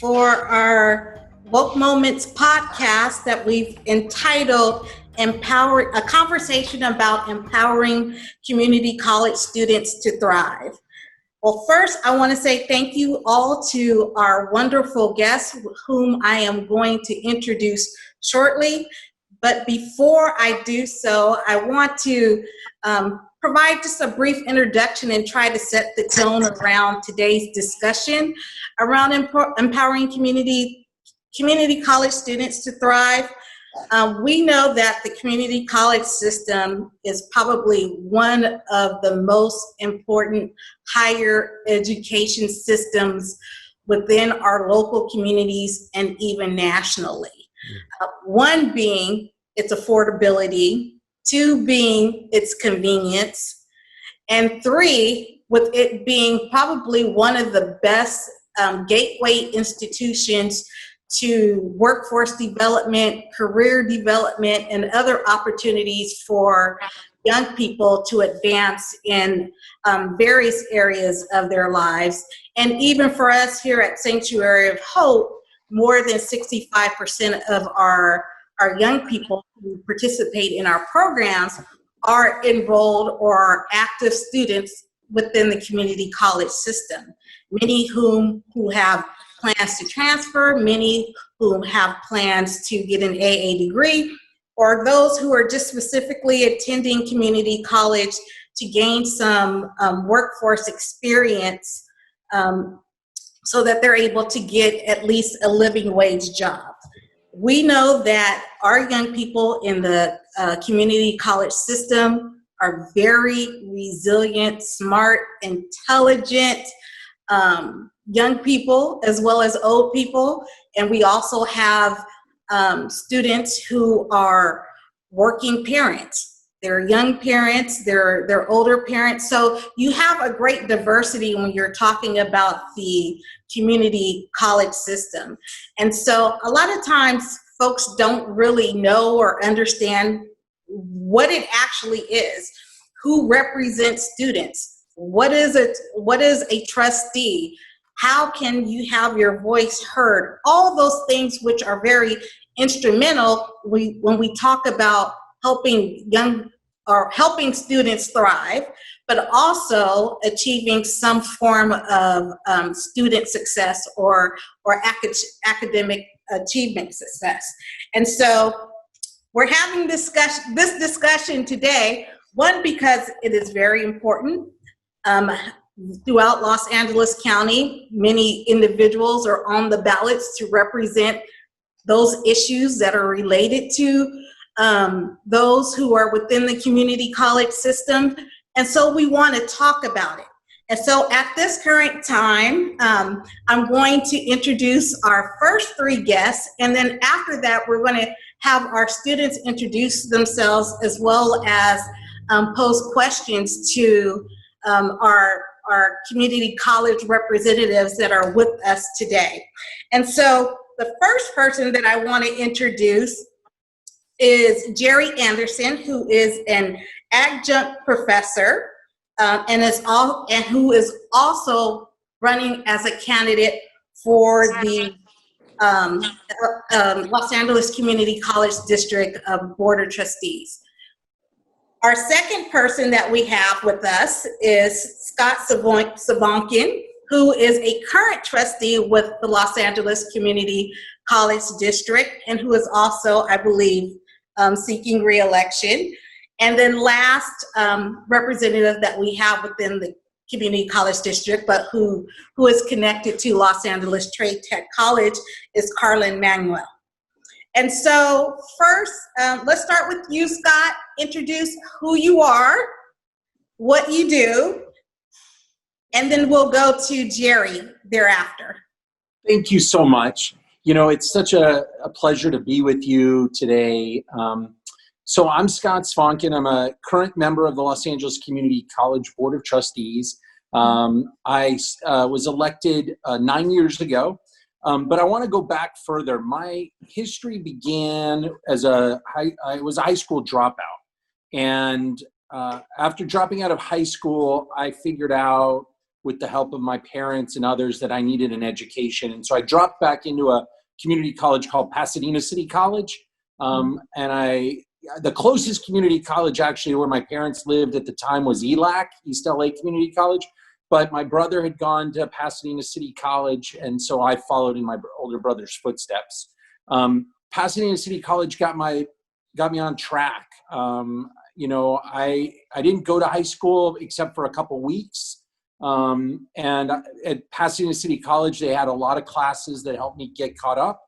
for our Woke Moments podcast that we've entitled Empower a conversation about empowering community college students to thrive. Well, first, I want to say thank you all to our wonderful guests, whom I am going to introduce shortly. But before I do so, I want to provide just a brief introduction and try to set the tone around today's discussion around empowering community college students to thrive. We know that the community college system is probably one of the most important higher education systems within our local communities and even nationally. One being its affordability, two being its convenience, and three, with it being probably one of the best gateway institutions to workforce development, career development, and other opportunities for young people to advance in various areas of their lives. And even for us here at Sanctuary of Hope, more than 65% of our young people who participate in our programs are enrolled or are active students within the community college system. Many who have plans to transfer, many who have plans to get an AA degree, or those who are just specifically attending community college to gain some workforce experience so that they're able to get at least a living wage job. We know that our young people in the community college system are very resilient, smart, intelligent young people as well as old people. And we also have students who are working parents. They're young parents, they're older parents. So you have a great diversity when you're talking about the community college system. And so a lot of times folks don't really know or understand what it actually is, who represents students, what is a trustee, how can you have your voice heard, all those things which are very instrumental when we talk about helping students thrive, but also achieving some form of student success or academic achievement success. And so we're having this discussion today, one, because it is very important. Throughout Los Angeles County, many individuals are on the ballots to represent those issues that are related to those who are within the community college system. And so we want to talk about it. And so at this current time, I'm going to introduce our first three guests. And then after that, we're going to have our students introduce themselves as well as pose questions to our community college representatives that are with us today. And so the first person that I want to introduce is Jerry Anderson, who is an adjunct professor and who is also running as a candidate for the Los Angeles Community College District Board of Trustees. Our second person that we have with us is Scott Swankin, who is a current trustee with the Los Angeles Community College District and who is also, I believe, seeking re-election. And then last representative that we have within the Community College District, but who is connected to Los Angeles Trade Tech College, is Carlin Manuel. And so first, let's start with you, Scott. Introduce who you are, what you do, and then we'll go to Jerry thereafter. Thank you so much. You know, it's such a pleasure to be with you today. So I'm Scott Swankin. I'm a current member of the Los Angeles Community College Board of Trustees. I was elected 9 years ago. But I want to go back further. My history began as I was a high school dropout. And after dropping out of high school, I figured out with the help of my parents and others that I needed an education. And so I dropped back into a community college called Pasadena City College. The closest community college actually where my parents lived at the time was ELAC, East LA Community College. But my brother had gone to Pasadena City College, and so I followed in my older brother's footsteps. Pasadena City College got me on track. I didn't go to high school except for a couple weeks. And at Pasadena City College, they had a lot of classes that helped me get caught up.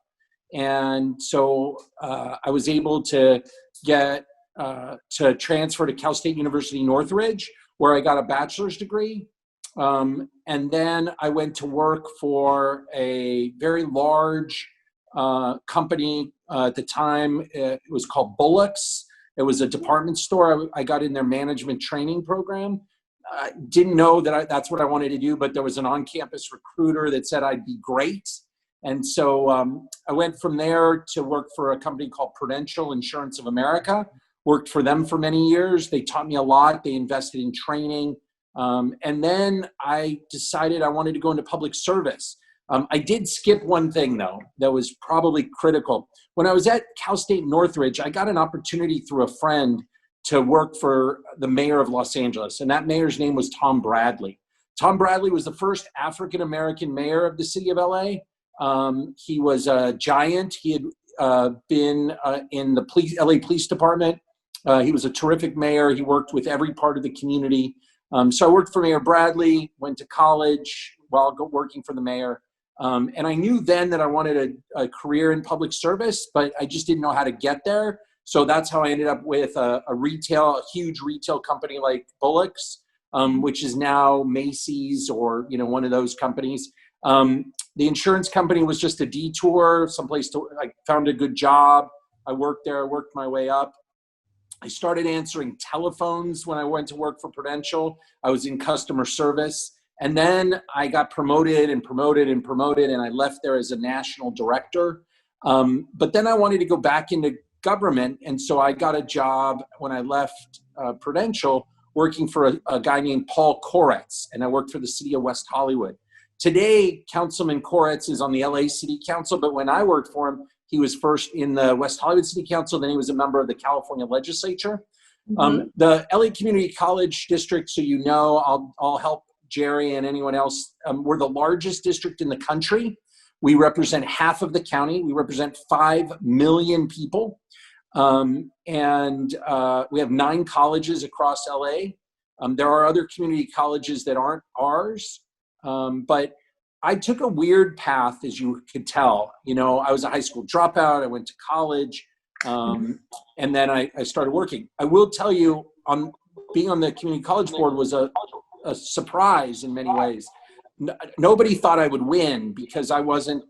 And so I was able to get to transfer to Cal State University Northridge, where I got a bachelor's degree. And then I went to work for a very large company. At the time, it was called Bullock's. It was a department store. I got in their management training program. I didn't know that that's what I wanted to do, but there was an on-campus recruiter that said I'd be great. And so I went from there to work for a company called Prudential Insurance of America. Worked for them for many years. They taught me a lot. They invested in training. And then I decided I wanted to go into public service. I did skip one thing, though, that was probably critical. When I was at Cal State Northridge, I got an opportunity through a friend to work for the mayor of Los Angeles, and that mayor's name was Tom Bradley. Tom Bradley was the first African-American mayor of the city of LA. He was a giant. He had been in the LA Police Department. He was a terrific mayor. He worked with every part of the community. So I worked for Mayor Bradley, went to college while working for the mayor. And I knew then that I wanted a career in public service, but I just didn't know how to get there. So that's how I ended up with a huge retail company like Bullock's, which is now Macy's or, one of those companies. The insurance company was just a detour, someplace I found a good job. I worked there, worked my way up. I started answering telephones when I went to work for Prudential. I was in customer service. And then I got promoted, and I left there as a national director. But then I wanted to go back into government. And so I got a job when I left Prudential working for a guy named Paul Koretz, and I worked for the city of West Hollywood. Today, Councilman Koretz is on the LA City Council, but when I worked for him, he was first in the West Hollywood City Council, then he was a member of the California legislature. Mm-hmm. The LA Community College District, so I'll help Jerry and anyone else. We're the largest district in the country. We represent half of the county. We represent 5 million people. And we have 9 colleges across LA. There are other community colleges that aren't ours. But I took a weird path, as you could tell. I was a high school dropout. I went to college. And then I started working. I will tell you, being on the community college board was a surprise in many ways. Nobody thought I would win because I wasn't,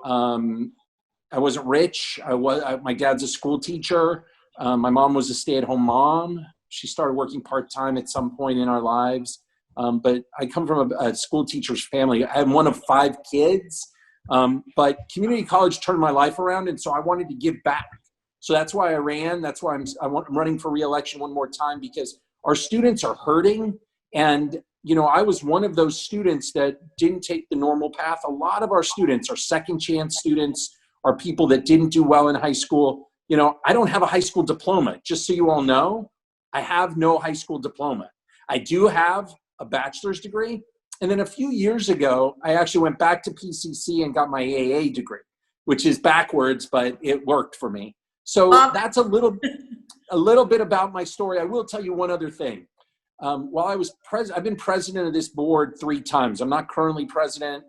I wasn't rich. My dad's a school teacher. My mom was a stay-at-home mom. She started working part-time at some point in our lives. But I come from a school teacher's family. I'm one of 5 kids. But community college turned my life around, and so I wanted to give back. So that's why I ran. That's why I'm running for re-election one more time, because our students are hurting. And, I was one of those students that didn't take the normal path. A lot of our students are second chance students, are people that didn't do well in high school. I don't have a high school diploma. Just so you all know, I have no high school diploma. I do have a bachelor's degree. And then a few years ago, I actually went back to PCC and got my AA degree, which is backwards, but it worked for me. So that's a little bit about my story. I will tell you one other thing. While I was I've been president of this board 3 times. I'm not currently president,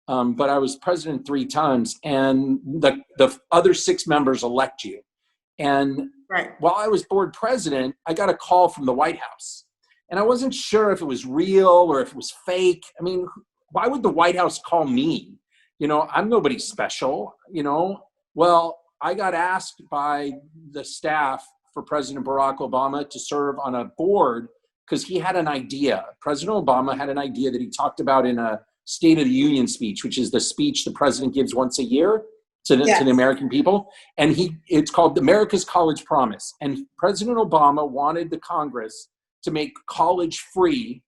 but I was president 3 times, and the other 6 members elect you. And while I was board president, I got a call from the White House. And I wasn't sure if it was real or if it was fake. I mean, why would the White House call me? I'm nobody special, Well, I got asked by the staff for President Barack Obama to serve on a board because he had an idea. President Obama had an idea that he talked about in a State of the Union speech, which is the speech the president gives once a year to the American people. And it's called America's College Promise. And President Obama wanted the Congress to make college free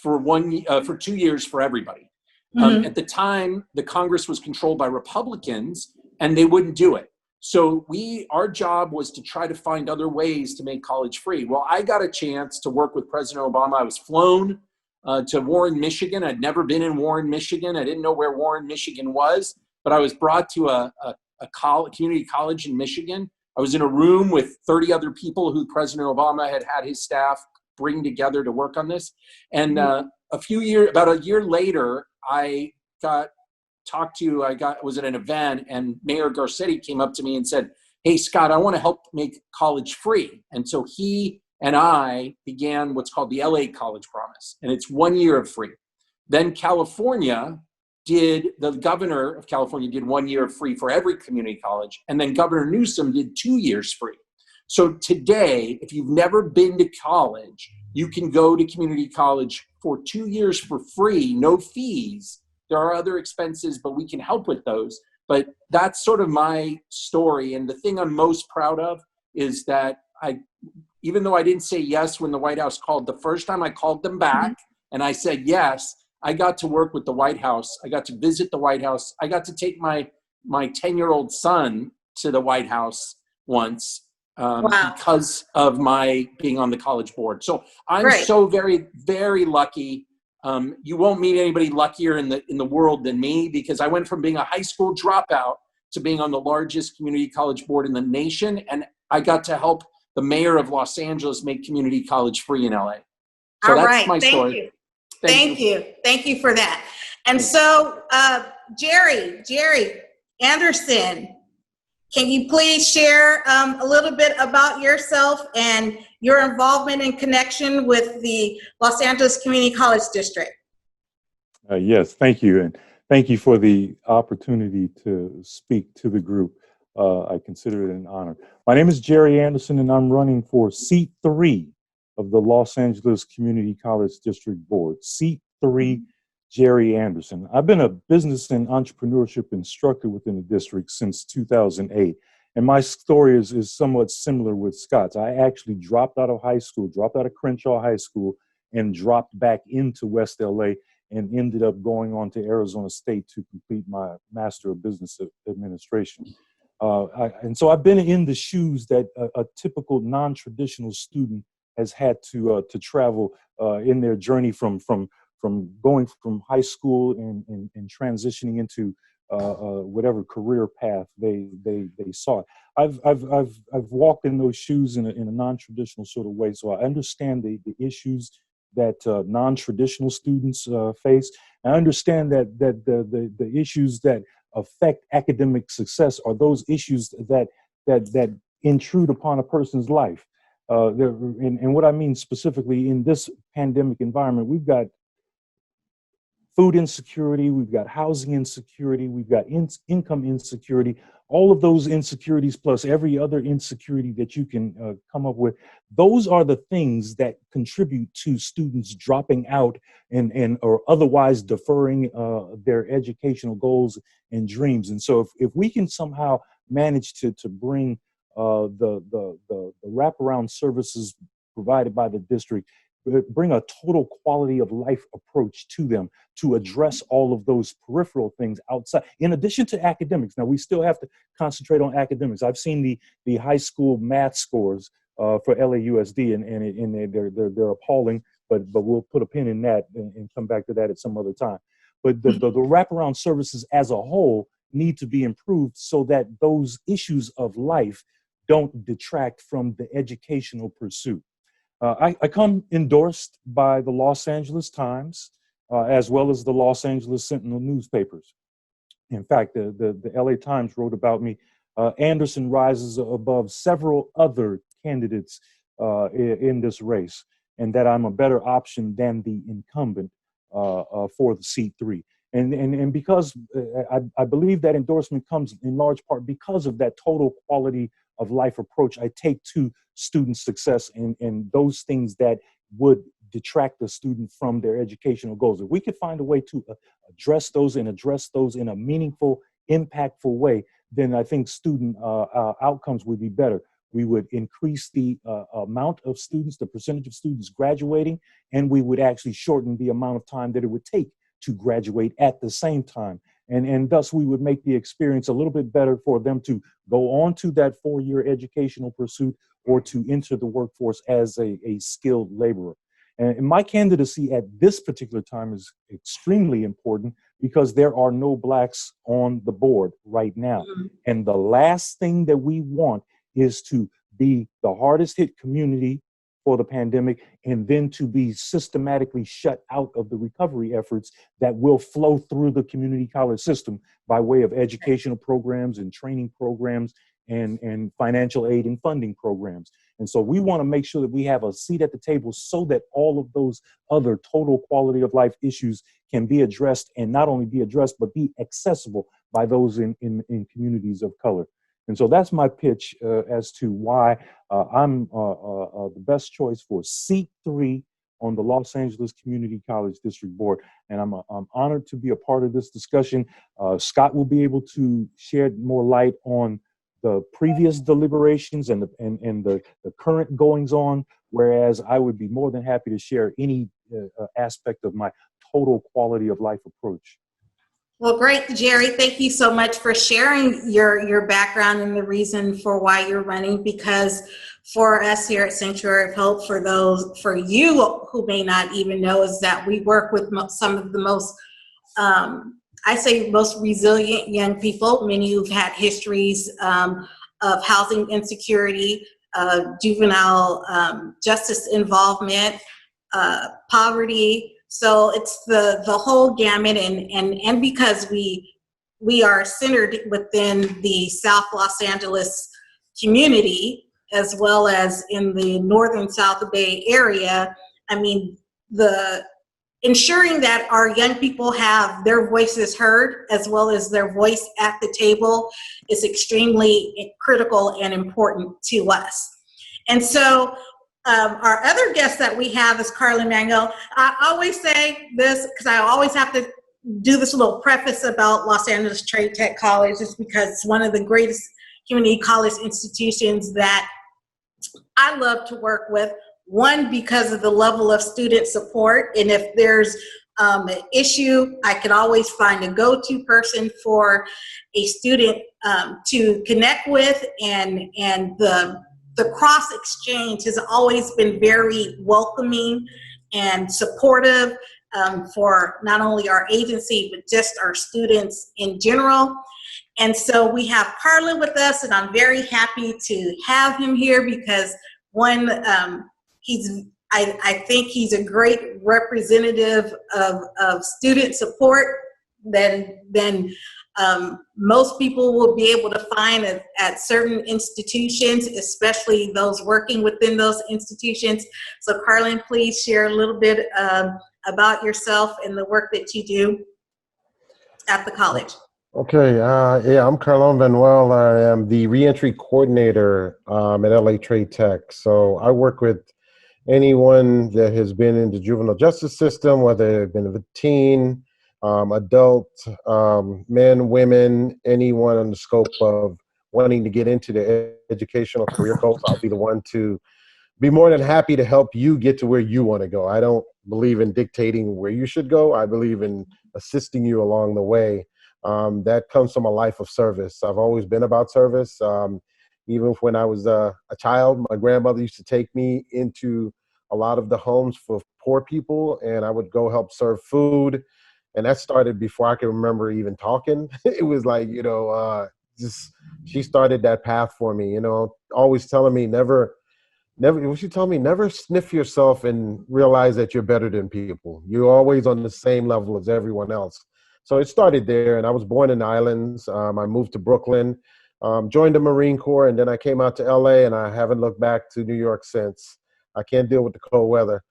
for 2 years for everybody. At the time, the Congress was controlled by Republicans, and they wouldn't do it. So our job was to try to find other ways to make college free. Well, I got a chance to work with President Obama. I was flown to Warren, Michigan. I'd never been in Warren, Michigan. I didn't know where Warren, Michigan was, but I was brought to a community college in Michigan. I was in a room with 30 other people who President Obama had his staff bring together to work on this. And about a year later, I was at an event, and Mayor Garcetti came up to me and said, "Hey, Scott, I want to help make college free." And so he and I began what's called the LA College Promise, and it's 1 year of free. Then the governor of California did 1 year of free for every community college, and then Governor Newsom did 2 years free. So today, if you've never been to college, you can go to community college for 2 years for free, no fees. There are other expenses, but we can help with those. But that's sort of my story. And the thing I'm most proud of is that even though I didn't say yes when the White House called, the first time I called them back and I said yes, I got to work with the White House. I got to visit the White House. I got to take my 10-year-old son to the White House once. Because of my being on the college board. So I'm so very, very lucky. You won't meet anybody luckier in the world than me, because I went from being a high school dropout to being on the largest community college board in the nation. And I got to help the mayor of Los Angeles make community college free in LA. So that's my story. Thank you. Thank you for that. And so, Jerry Anderson, can you please share a little bit about yourself and your involvement and connection with the Los Angeles Community College District? Yes, thank you. And thank you for the opportunity to speak to the group. I consider it an honor. My name is Jerry Anderson, and I'm running for seat 3 of the Los Angeles Community College District Board. Seat 3, Jerry Anderson. I've been a business and entrepreneurship instructor within the district since 2008. And my story is somewhat similar with Scott's. I actually dropped out of Crenshaw High School, and dropped back into West LA, and ended up going on to Arizona State to complete my Master of Business Administration. And so I've been in the shoes that a typical non-traditional student has had to travel in their journey from going from high school and transitioning into whatever career path they sought. I've walked in those shoes in a non-traditional sort of way, so I understand the issues that non-traditional students face. I understand that the issues that affect academic success are those issues that intrude upon a person's life. And what I mean specifically in this pandemic environment, we've got food insecurity, we've got housing insecurity, we've got income insecurity, all of those insecurities plus every other insecurity that you can come up with. Those are the things that contribute to students dropping out or otherwise deferring their educational goals and dreams. And so if we can somehow manage to bring the wraparound services provided by the district, bring a total quality of life approach to them to address all of those peripheral things outside, in addition to academics. Now, we still have to concentrate on academics. I've seen the high school math scores for LAUSD, and they're appalling, but we'll put a pin in that and come back to that at some other time. But the wraparound services as a whole need to be improved so that those issues of life don't detract from the educational pursuit. I come endorsed by the Los Angeles Times, as well as the Los Angeles Sentinel newspapers. In fact, the LA Times wrote about me. Anderson rises above several other candidates in this race, and that I'm a better option than the incumbent for the seat 3. And because I believe that endorsement comes in large part because of that total quality of life approach I take to student success and those things that would detract the student from their educational goals. If we could find a way to address those in a meaningful, impactful way, then I think student outcomes would be better. we would increase the amount of students, the percentage of students graduating, and we would actually shorten the amount of time that it would take to graduate at the same time. And thus we would make the experience a little bit better for them to go on to that 4-year educational pursuit or to enter the workforce as a skilled laborer. And my candidacy at this particular time is extremely important because there are no Blacks on the board right now. Mhm. And the last thing that we want is to be the hardest hit community for the pandemic and then to be systematically shut out of the recovery efforts that will flow through the community college system by way of educational programs and training programs and financial aid and funding programs. And so we want to make sure that we have a seat at the table so that all of those other total quality of life issues can be addressed, and not only be addressed, but be accessible by those in communities of color. And so that's my pitch as to why I'm the best choice for seat 3 on the Los Angeles Community College District Board. And I'm honored to be a part of this discussion. Scott will be able to shed more light on the previous deliberations and the current goings on, whereas I would be more than happy to share any aspect of my total quality of life approach. Well, great, Jerry. Thank you so much for sharing your background and the reason for why you're running, because for us here at Sanctuary of Hope, for you who may not even know, is that we work with some of the most, I say most resilient young people, many who've had histories of housing insecurity, juvenile justice involvement, poverty. So it's the whole gamut, and because we are centered within the South Los Angeles community as well as in the northern South Bay area, I mean, the ensuring that our young people have their voices heard as well as their voice at the table is extremely critical and important to us. And so our other guest that we have is Carla Mango. I always say this because I always have to do this little preface about Los Angeles Trade Tech College, just because it's one of the greatest community college institutions that I love to work with. One, because of the level of student support, and if there's an issue, I can always find a go-to person for a student to connect with, and the cross exchange has always been very welcoming and supportive for not only our agency, but just our students in general. And so we have Carla with us, and I'm very happy to have him here because one, I think he's a great representative of student support than most people will be able to find at certain institutions, especially those working within those institutions. So Carlin, please share a little bit about yourself and the work that you do at the college. Okay, yeah, I'm Carlon Manuel. I am the Reentry Coordinator at LA Trade Tech. So I work with anyone that has been in the juvenile justice system, whether they've been a teen, adult, men, women, anyone in the scope of wanting to get into the educational career goals. I'll be the one to be more than happy to help you get to where you want to go. I don't believe in dictating where you should go. I believe in assisting you along the way. That comes from a life of service. I've always been about service. Even when I was a child, my grandmother used to take me into a lot of the homes for poor people, and I would go help serve food. And that started before I could remember even talking. It was like, she started that path for me, always telling me never, she told me never sniff yourself and realize that you're better than people. You're always on the same level as everyone else. So it started there, and I was born in the islands. I moved to Brooklyn, joined the Marine Corps, and then I came out to LA, and I haven't looked back to New York since. I can't deal with the cold weather.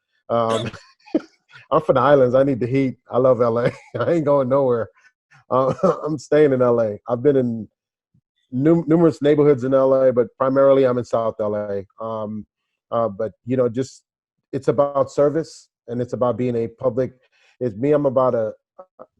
I'm from the islands. I need the heat. I love LA. I ain't going nowhere. I'm staying in LA. I've been in numerous neighborhoods in LA, but primarily I'm in South LA. But it's about service, and it's about being a public. I'm about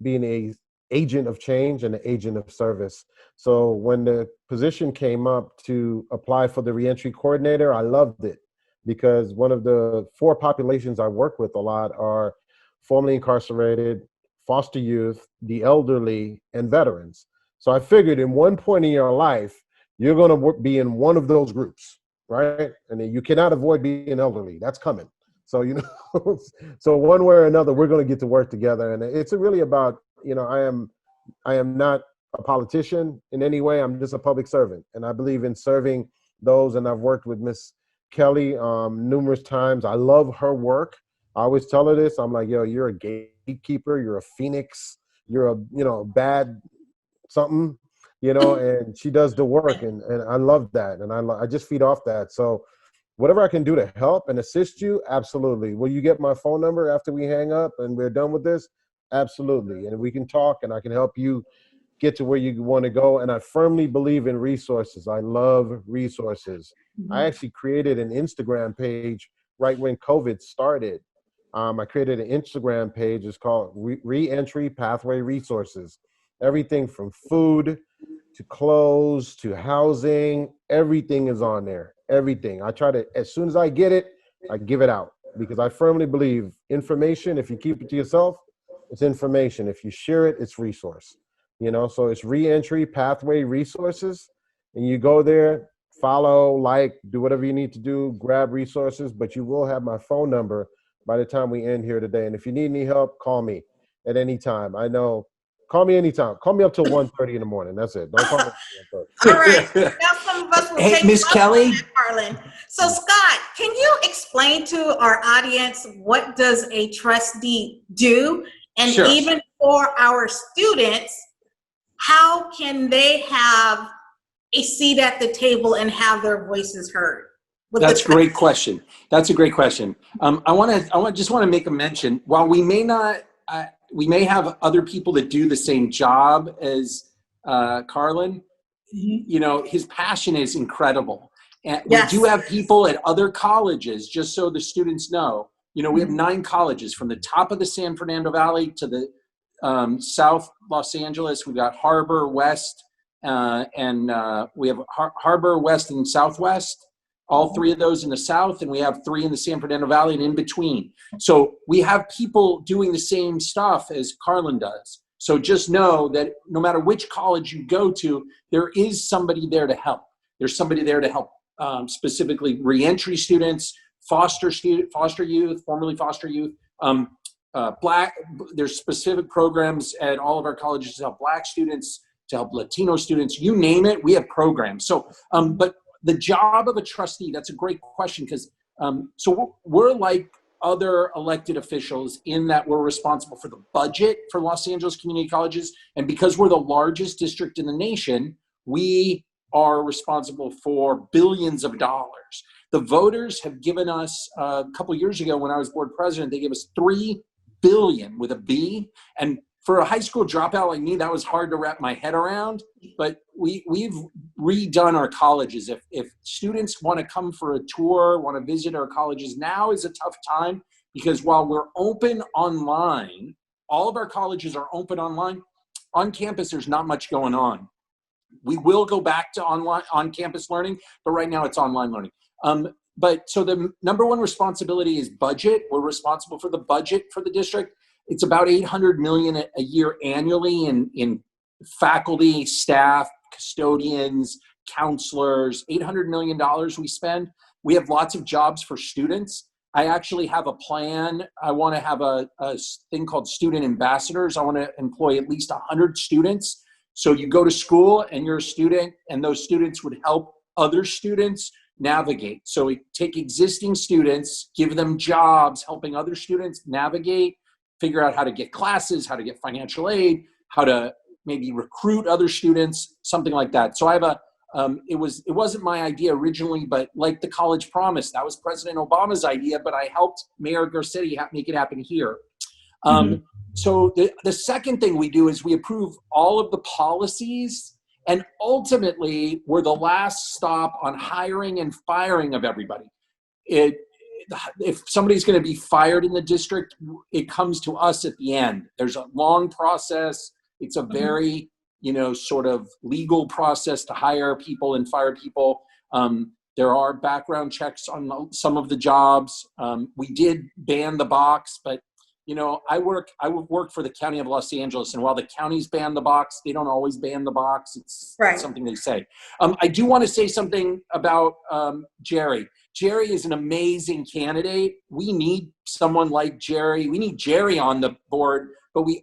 being a agent of change and an agent of service. So when the position came up to apply for the reentry coordinator, I loved it because one of the 4 populations I work with a lot are formerly incarcerated, foster youth, the elderly, and veterans. So I figured in one point in your life, you're going to be in one of those groups, right? And then you cannot avoid being elderly. That's coming. So, you know, so one way or another, we're going to get to work together. And it's really about, you know, I am not a politician in any way. I'm just a public servant. And I believe in serving those. And I've worked with Miss Kelly numerous times. I love her work. I always tell her this. I'm like, yo, you're a gatekeeper. You're a phoenix. You're a, you know, bad something, you know, and she does the work. And I love that. And I just feed off that. So whatever I can do to help and assist you, absolutely. Will you get my phone number after we hang up and we're done with this? Absolutely. And we can talk and I can help you get to where you want to go. And I firmly believe in resources. I love resources. I actually created an Instagram page right when COVID started. I created an Instagram page. It's called Reentry Pathway Resources. Everything from food to clothes to housing, everything is on there. Everything. I try to, as soon as I get it, I give it out because I firmly believe information, if you keep it to yourself, it's information. If you share it, it's resource. You know, so it's Reentry Pathway Resources. And you go there, follow, like, do whatever you need to do, grab resources, but you will have my phone number by the time we end here today. And if you need any help, call me at any time. I know, call me anytime. Call me up till 1:30 in the morning. That's it. Don't call me at 1:30. All right. Now some of us will Hey, take Miss up Kelly? on that, Carlin. So Scott, can you explain to our audience what does a trustee do? And Sure. even for our students, how can they have a seat at the table and have their voices heard? That's a great question. That's a great question. I just want to make a mention. While we may not, we may have other people that do the same job as Carlin. You know, his passion is incredible, and Yes. we do have people at other colleges. Just so the students know, you know, we have 9 colleges from the top of the San Fernando Valley to the South Los Angeles. We've got Harbor West, and we have Harbor West and Southwest. All 3 of those in the South, and we have 3 in the San Fernando Valley and in between. So we have people doing the same stuff as Carlin does. So just know that no matter which college you go to, there is somebody there to help. There's somebody there to help specifically reentry students, foster youth, formerly foster youth, there's specific programs at all of our colleges to help Black students, to help Latino students, you name it, we have programs. So, but the job of a trustee, that's a great question because so we're like other elected officials in that we're responsible for the budget for Los Angeles community colleges. And because we're the largest district in the nation, we are responsible for billions of dollars. The voters have given us, a couple years ago when I was board president, they gave us $3 billion with a B. And for a high school dropout like me, that was hard to wrap my head around, but we've redone our colleges. If students want to come for a tour, want to visit our colleges, now is a tough time because while we're open online, all of our colleges are open online. On campus, there's not much going on. We will go back to online on-campus learning, but right now it's online learning. But so the number one responsibility is budget. We're responsible for the budget for the district. It's about $800 million a year annually in faculty, staff, custodians, counselors, $800 million we spend. We have lots of jobs for students. I actually have a plan. I want to have a thing called student ambassadors. I want to employ at least 100 students. So you go to school and you're a student, and those students would help other students navigate. So we take existing students, give them jobs, helping other students navigate, figure out how to get classes, how to get financial aid, how to maybe recruit other students, something like that. So I have it wasn't my idea originally, but like the college promise, that was President Obama's idea, but I helped Mayor Garcetti make it happen here. So the second thing we do is we approve all of the policies, and ultimately we're the last stop on hiring and firing of everybody. If somebody's going to be fired in the district, it comes to us at the end. There's a long process. It's a very, sort of legal process to hire people and fire people. There are background checks on some of the jobs. We did ban the box, but I work for the County of Los Angeles, and while the counties ban the box, they don't always ban the box. It's something they say. I do want to say something about Jerry. Jerry is an amazing candidate. We need someone like Jerry. We need Jerry on the board, but we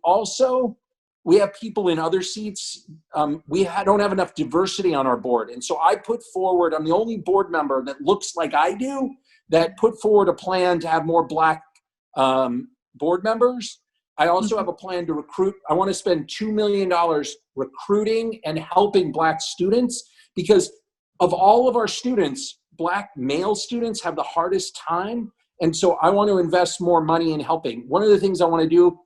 have people in other seats. We don't have enough diversity on our board. And so I'm the only board member that looks like I do, that put forward a plan to have more Black board members. I also have a plan to recruit. I want to spend $2 million recruiting and helping Black students, because of all of our students, Black male students have the hardest time. And so I want to invest more money in helping. One of the things I want to do,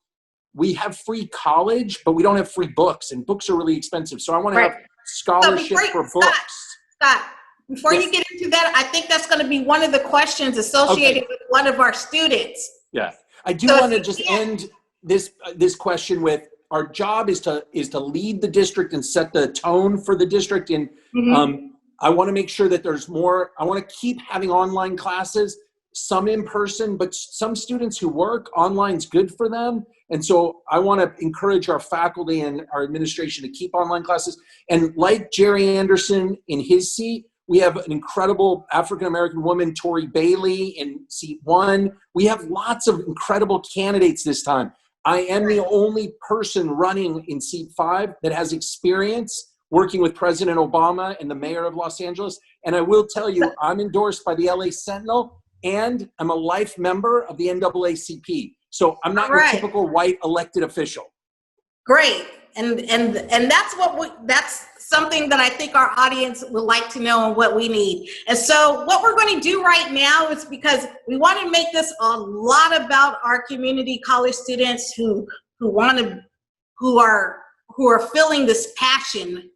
we have free college, but we don't have free books, and books are really expensive. So I want to have scholarship for books. Scott, before you get into that, I think that's going to be one of the questions associated with one of our students. Yeah. I do want to just end this question with, our job is to lead the district and set the tone for the district. And I want to make sure that there's more. I want to keep having online classes, some in person, but some students who work online's good for them. And so I want to encourage our faculty and our administration to keep online classes. And like Jerry Anderson in his seat, we have an incredible African-American woman, Tori Bailey, in seat 1. We have lots of incredible candidates this time. I am the only person running in seat 5 that has experience working with President Obama and the mayor of Los Angeles. And I will tell you, I'm endorsed by the LA Sentinel, and I'm a life member of the NAACP. So I'm not your typical white elected official. Great. And that's something that I think our audience would like to know and what we need. And so what we're going to do right now is, because we want to make this a lot about our community college students who are feeling this passion,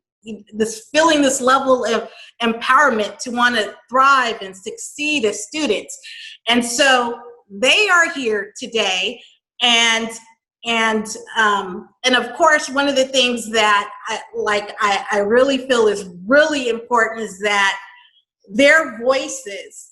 feeling this level of empowerment to want to thrive and succeed as students. And so they are here today, and of course, one of the things that I really feel is really important is that their voices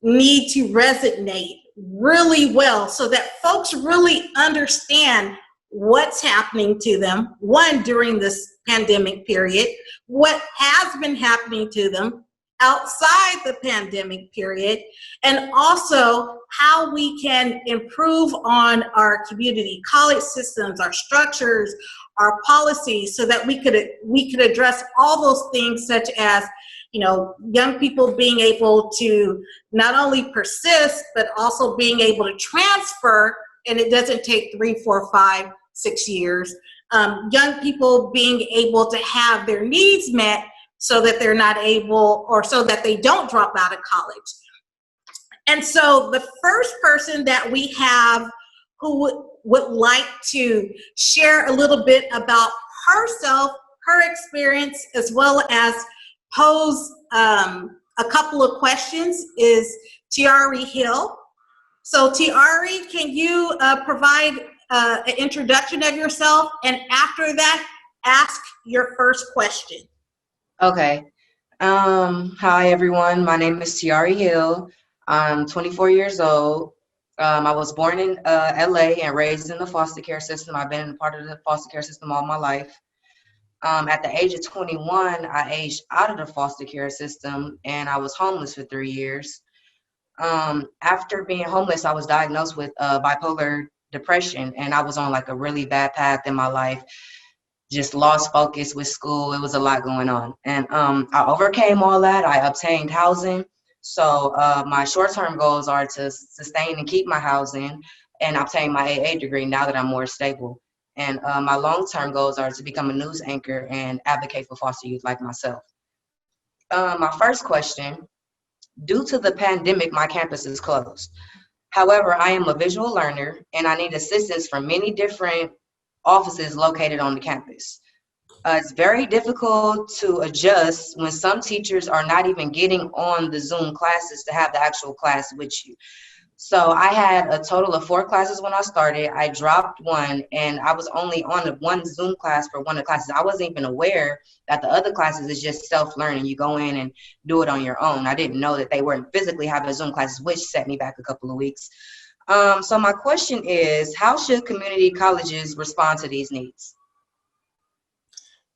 need to resonate really well, so that folks really understand what's happening to them, one, during this pandemic period, what has been happening to them outside the pandemic period, and also how we can improve on our community college systems, our structures, our policies, so that we could address all those things, such as young people being able to not only persist, but also being able to transfer, and it doesn't take 3, 4, 5, 6 years. Young people being able to have their needs met, so that they're not able, or so that they don't drop out of college. And so the first person that we have who would like to share a little bit about herself, her experience, as well as pose a couple of questions, is Tiari Hill. So Tiari, can you provide an introduction of yourself, and after that, ask your first question. Okay. Hi, everyone. My name is Tiari Hill. I'm 24 years old. I was born in LA and raised in the foster care system. I've been a part of the foster care system all my life. At the age of 21, I aged out of the foster care system, and I was homeless for 3 years. After being homeless, I was diagnosed with bipolar depression, and I was on like a really bad path in my life. Just lost focus with school. It was a lot going on. And I overcame all that. I obtained housing. So my short-term goals are to sustain and keep my housing and obtain my AA degree now that I'm more stable. And my long-term goals are to become a news anchor and advocate for foster youth like myself. My first question, due to the pandemic, my campus is closed. However, I am a visual learner, and I need assistance from many different offices located on the campus. It's very difficult to adjust when some teachers are not even getting on the Zoom classes to have the actual class with you. So I had a total of 4 classes when I started. I dropped one, and I was only on one Zoom class for one of the classes. I wasn't even aware that the other classes is just self-learning. You go in and do it on your own. I didn't know that they weren't physically having Zoom classes, which set me back a couple of weeks. So my question is, how should community colleges respond to these needs?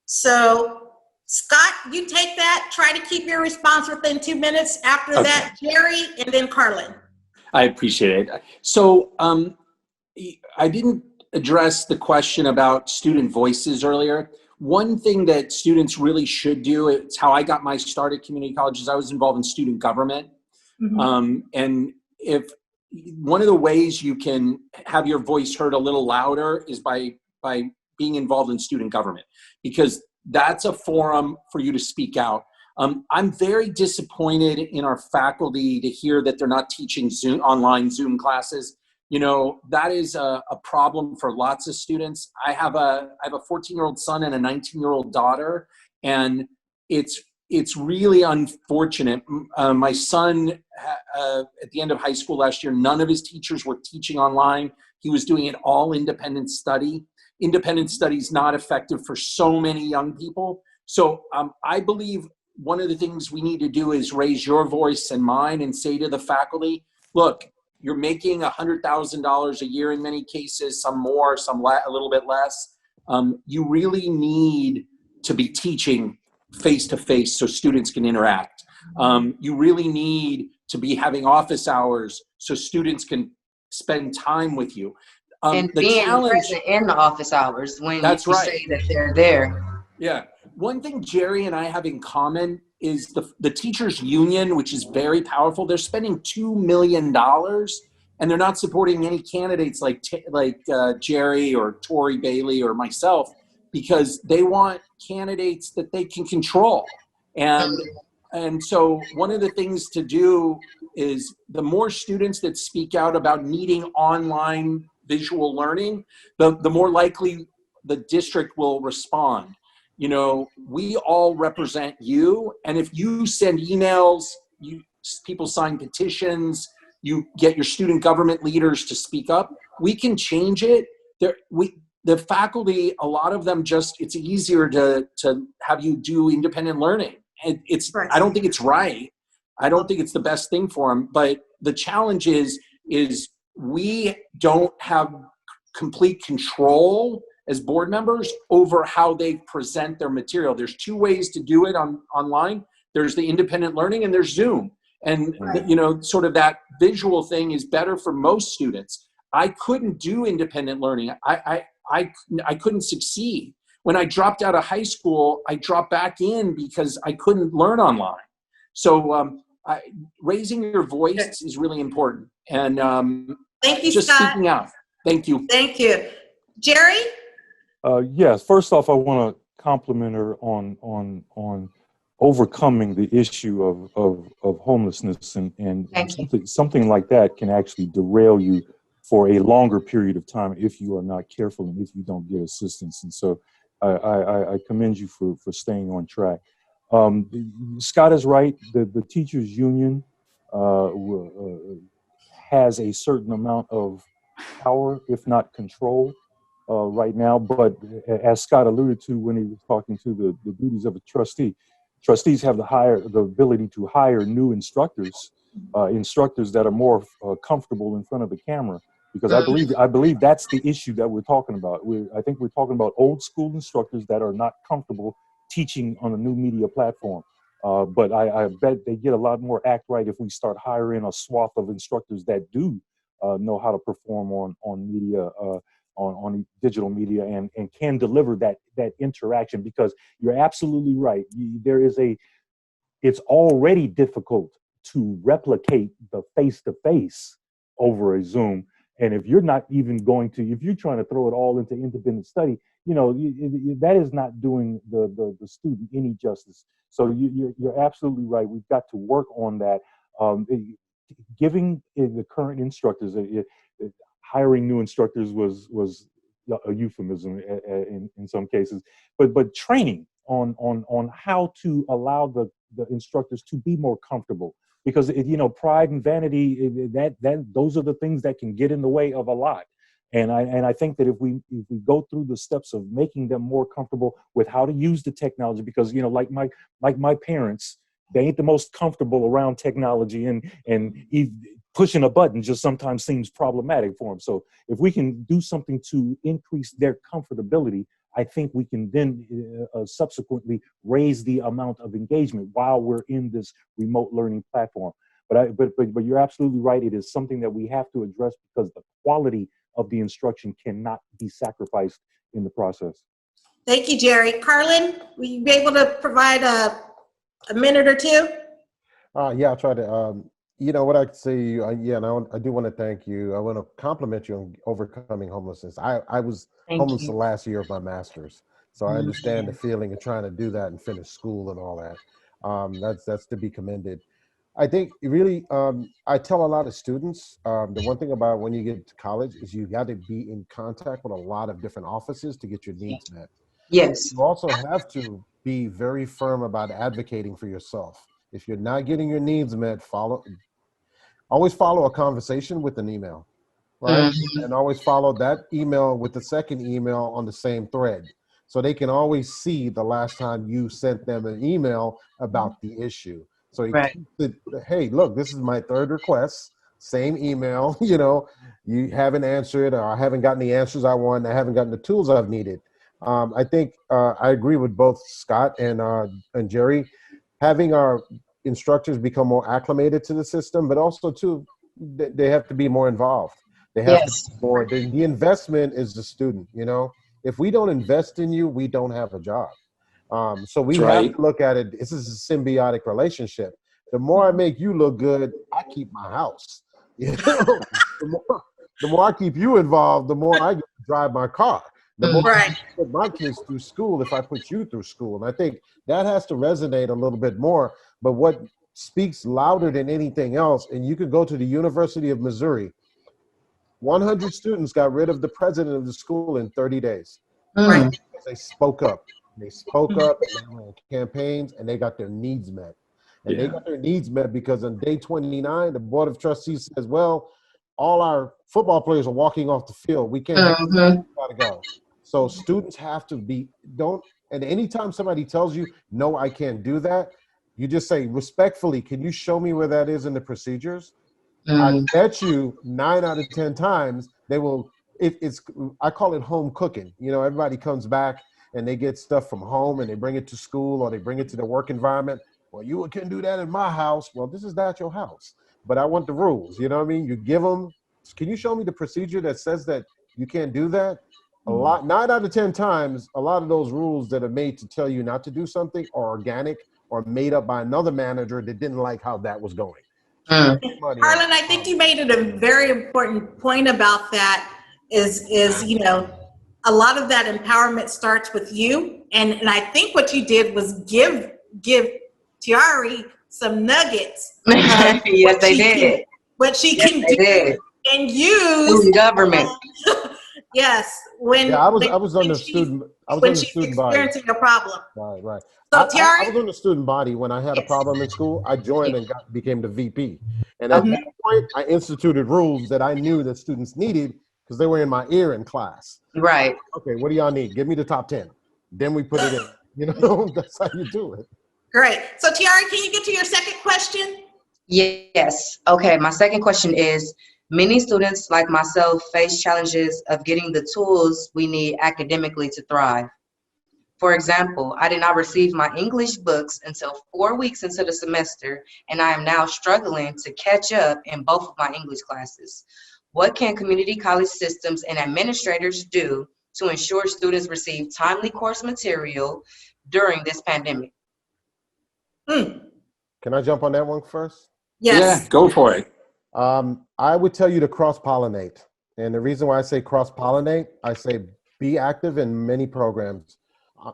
So, Scott, you take that. Try to keep your response within 2 minutes. After Okay. that, Jerry, and then Carlin. I appreciate it. So I didn't address the question about student voices earlier. One thing that students really should do, it's how I got my start at community colleges, I was involved in student government. And if one of the ways you can have your voice heard a little louder is by being involved in student government, because that's a forum for you to speak out. I'm very disappointed in our faculty to hear that they're not teaching online Zoom classes. You know, that is a problem for lots of students. I have a 14-year-old son and a 19-year-old daughter, and it's really unfortunate. My son, at the end of high school last year, none of his teachers were teaching online. He was doing it all independent study. Independent study is not effective for so many young people. So I believe one of the things we need to do is raise your voice and mine and say to the faculty, look, you're making $100,000 a year in many cases, some more, some a little bit less. You really need to be teaching face-to-face so students can interact. You really need to be having office hours so students can spend time with you. And The being challenge, present in the office hours when that's you right. say that they're there. Yeah. One thing Jerry and I have in common is the teachers union, which is very powerful. They're spending $2 million and they're not supporting any candidates like Jerry or Tori Bailey or myself, because they want candidates that they can control. And so one of the things to do is the more students that speak out about needing online visual learning, the more likely the district will respond. You know, we all represent you, and if you send emails, people sign petitions, you get your student government leaders to speak up, we can change it. The faculty, a lot of them it's easier to have you do independent learning. And Right. I don't think it's right. I don't think it's the best thing for them. But the challenge is we don't have complete control as board members over how they present their material. There's 2 ways to do it online. There's the independent learning and there's Zoom. And, you know, sort of that visual thing is better for most students. I couldn't do independent learning. I couldn't succeed. When I dropped out of high school, I dropped back in because I couldn't learn online. So raising your voice is really important. And Thank you, just Scott. speaking out. Thank you. Thank you. Jerry? Yes. First off, I want to compliment her on overcoming the issue of homelessness, and something like that can actually derail you for a longer period of time if you are not careful and if you don't get assistance. And so I commend you for staying on track. Scott is right. The teachers union has a certain amount of power, if not control, right now. But as Scott alluded to when he was talking to the duties of a trustee, trustees have the ability to hire new instructors that are more comfortable in front of the camera. Because I believe that's the issue that we're talking about. I think we're talking about old school instructors that are not comfortable teaching on a new media platform. But I bet they get a lot more act right if we start hiring a swath of instructors that do know how to perform on media, on digital media, and can deliver that interaction. Because you're absolutely right. It's already difficult to replicate the face-to-face over a Zoom. And if you're not even if you're trying to throw it all into independent study, you know, that is not doing the student any justice. So you're absolutely right. We've got to work on that. Giving the current instructors, hiring new instructors was a euphemism in some cases, but training on how to allow the instructors to be more comfortable. because pride and vanity, those are the things that can get in the way of a lot. And I think that if we go through the steps of making them more comfortable with how to use the technology, because like my parents, they ain't the most comfortable around technology, and pushing a button just sometimes seems problematic for them. So if we can do something to increase their comfortability, I think we can then subsequently raise the amount of engagement while we're in this remote learning platform. But you're absolutely right. It is something that we have to address because the quality of the instruction cannot be sacrificed in the process. Thank you, Jerry. Carlin, will you be able to provide a minute or two? Yeah, I'll try to. What I could say, and I do want to thank you. I want to compliment you on overcoming homelessness. I was homeless the last year of my master's, so I understand the feeling of trying to do that and finish school and all that. That's to be commended. I think really, I tell a lot of students, the one thing about when you get to college is you got to be in contact with a lot of different offices to get your needs met. Yes. You also have to be very firm about advocating for yourself. If you're not getting your needs met, always follow a conversation with an email, right? And always follow that email with the second email on the same thread. So they can always see the last time you sent them an email about the issue. So it keeps it, hey, look, this is my third request, same email, you haven't answered, or I haven't gotten the answers I want, I haven't gotten the tools I've needed. I think I agree with both Scott and Jerry. Having our instructors become more acclimated to the system, but also too, they have to be more involved. They have to be more, the investment is the student, If we don't invest in you, we don't have a job. So we have to look at it. This is a symbiotic relationship. The more I make you look good, I keep my house. The more I keep you involved, the more I get to drive my car. The more I put my kids through school, if I put you through school. And I think that has to resonate a little bit more. But what speaks louder than anything else, and you could go to the University of Missouri, 100 students got rid of the president of the school in 30 days. Right. Because they spoke up. They spoke up, and they ran campaigns, and they got their needs met. And they got their needs met because on day 29, the Board of Trustees says, well, all our football players are walking off the field. We can't have gotta go. So students have to and anytime somebody tells you, no, I can't do that, you just say, respectfully, can you show me where that is in the procedures? I bet you 9 out of 10 times they will, I call it home cooking. Everybody comes back and they get stuff from home and they bring it to school or they bring it to their work environment. Well, you can do that in my house. Well, this is not your house, but I want the rules. You know what I mean? You give them, can you show me the procedure that says that you can't do that? 9 out of 10 times, a lot of those rules that are made to tell you not to do something are organic or made up by another manager that didn't like how that was going. Harlan, I think you made it a very important point about that is a lot of that empowerment starts with you. And I think what you did was give Tiari some nuggets. Yes, they did. What she can do and use government. Yes, when I was on the student body. Experiencing a problem. Right. So I was on the student body when I had a problem in school. I joined and became the VP. And at that point, I instituted rules that I knew that students needed because they were in my ear in class. Right. Okay, what do y'all need? Give me the top 10. Then we put it in. That's how you do it. Great. So Tiari, can you get to your second question? Yes. Okay, my second question is, many students like myself face challenges of getting the tools we need academically to thrive. For example, I did not receive my English books until 4 weeks into the semester, and I am now struggling to catch up in both of my English classes. What can community college systems and administrators do to ensure students receive timely course material during this pandemic? Can I jump on that one first? Yes. Yeah, go for it. I would tell you to cross-pollinate. And the reason why I say cross-pollinate, I say be active in many programs.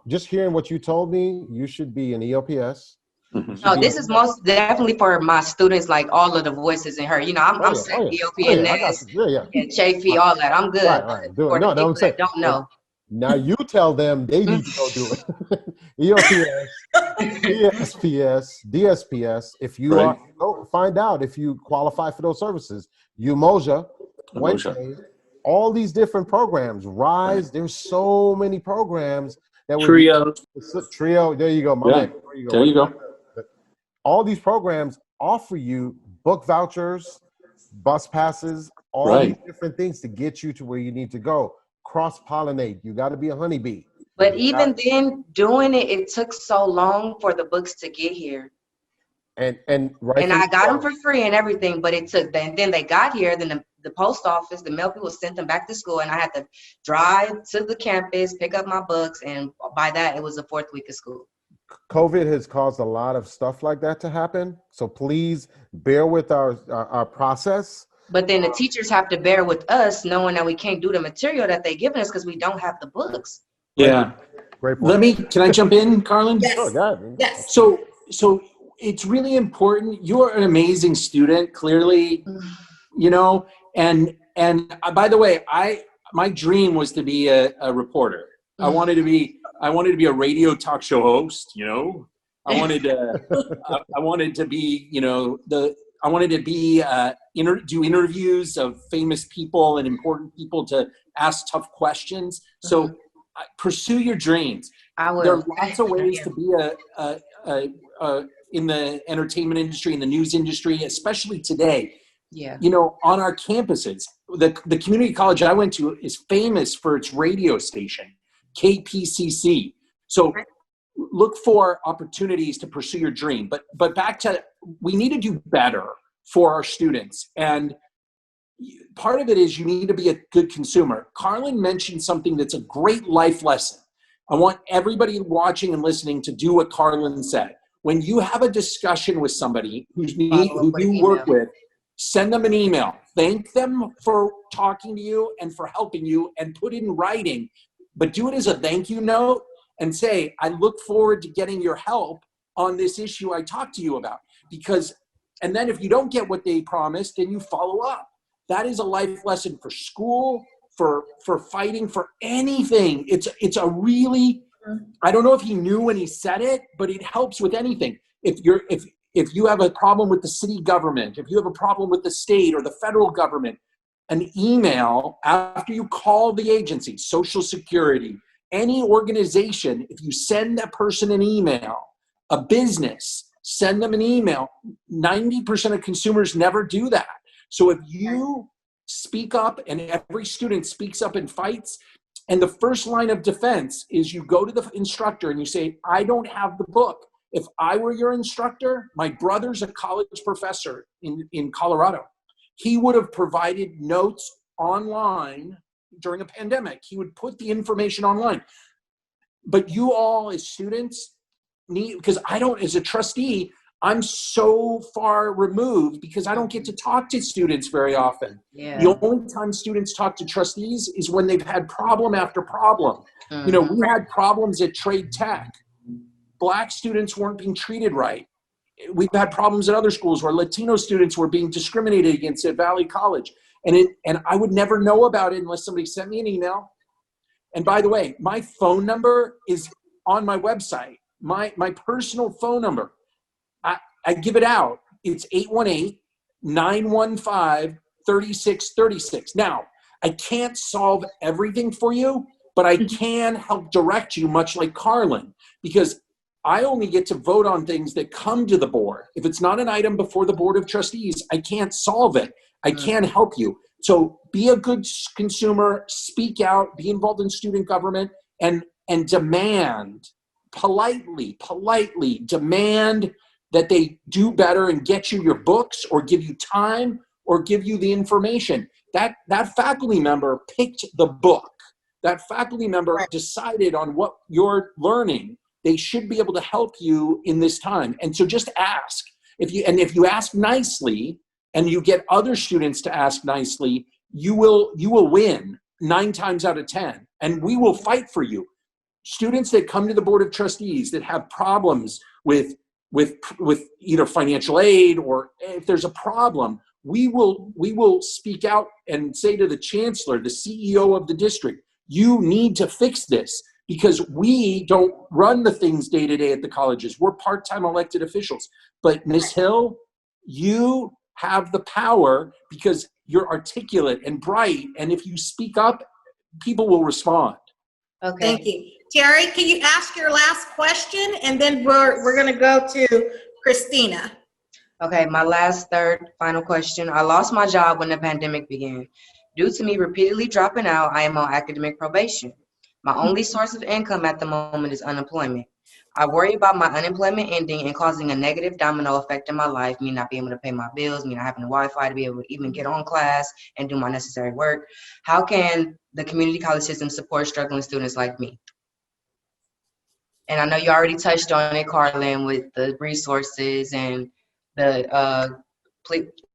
Just hearing what you told me, you should be in ELPS. No, this is most definitely for my students, like all of the voices in her. I'm saying ELPNS, Chafee, all that. I'm good. Right. Do it. No, I'm saying. Don't know. Now you tell them they need to go do it. ELPS, ESPS, DSPS. If find out if you qualify for those services. Umoja, Waypay, all these different programs. Rise, there's so many programs that would Trio. Trio, there you go. My man. There you go. All these programs offer you book vouchers, bus passes, all these different things to get you to where you need to go. Cross-pollinate. You got to be a honeybee. But even then, doing it, it took so long for the books to get here. And I got them for free and everything, but it took. Then they got here. Then the post office, the mail people sent them back to school, and I had to drive to the campus, pick up my books, and by that, it was the 4th week of school. COVID has caused a lot of stuff like that to happen. So please bear with our process. But then the teachers have to bear with us, knowing that we can't do the material that they're giving us because we don't have the books. Yeah. Great point. Can I jump in, Carlin? Yes. Oh, God. Yes. So it's really important. You are an amazing student, clearly, you know, and by the way, my dream was to be a reporter. I wanted to be a radio talk show host, you know. I wanted to be, you know, I wanted to be do interviews of famous people and important people to ask tough questions. So pursue your dreams. I will. There are lots of ways to be in the entertainment industry, in the news industry, especially today. Yeah. You know, on our campuses, the community college I went to is famous for its radio station, KPCC. So look for opportunities to pursue your dream. But back to, we need to do better for our students. And part of it is you need to be a good consumer. Carlin mentioned something that's a great life lesson. I want everybody watching and listening to do what Carlin said. When you have a discussion with somebody who you work with, send them an email. Thank them for talking to you and for helping you, and put it in writing. But do it as a thank you note and say, I look forward to getting your help on this issue I talked to you about. And then if you don't get what they promised, then you follow up. That is a life lesson for school, for fighting, for anything. It's a really, I don't know if he knew when he said it, but it helps with anything. If you have a problem with the city government, if you have a problem with the state or the federal government, an email after you call the agency, Social Security, any organization, if you send that person an email, a business, send them an email. 90% of consumers never do that. So if you speak up, and every student speaks up and fights, and the first line of defense is you go to the instructor and you say, I don't have the book. If I were your instructor, my brother's a college professor in Colorado. He would have provided notes online during a pandemic. He would put the information online. But you all as students need, because I don't, as a trustee, I'm so far removed because I don't get to talk to students very often. Yeah. The only time students talk to trustees is when they've had problem after problem. You know, we had problems at Trade Tech. Black students weren't being treated right. We've had problems at other schools where Latino students were being discriminated against at Valley College. And I would never know about it unless somebody sent me an email. And by the way, my phone number is on my website. My personal phone number. I give it out. It's 818-915-3636. Now, I can't solve everything for you, but I can help direct you, much like Carlin, because I only get to vote on things that come to the board. If it's not an item before the Board of Trustees, I can't solve it. I can't help you. So be a good consumer, speak out, be involved in student government, and demand, politely demand that they do better and get you your books or give you time or give you the information. That faculty member picked the book. That faculty member decided on what you're learning. They should be able to help you in this time. And so just ask. If you ask nicely and you get other students to ask nicely, you will win 9 times out of 10. And we will fight for you. Students that come to the Board of Trustees that have problems with either financial aid, or if there's a problem, we will speak out and say to the chancellor, the CEO of the district, you need to fix this, because we don't run the things day to day at the colleges. We're part-time elected officials. But Ms. Hill, You have the power because you're articulate and bright, and if you speak up, people will respond. Okay. Thank you. Terry, can you ask your last question? And then we're going to go to Christina. Okay, my last third final question. I lost my job when the pandemic began. Due to me repeatedly dropping out, I am on academic probation. My only source of income at the moment is unemployment. I worry about my unemployment ending and causing a negative domino effect in my life, me not being able to pay my bills, me not having the Wi-Fi to be able to even get on class and do my necessary work. How can the community college system support struggling students like me? And I know you already touched on it, Carlin, with the resources and the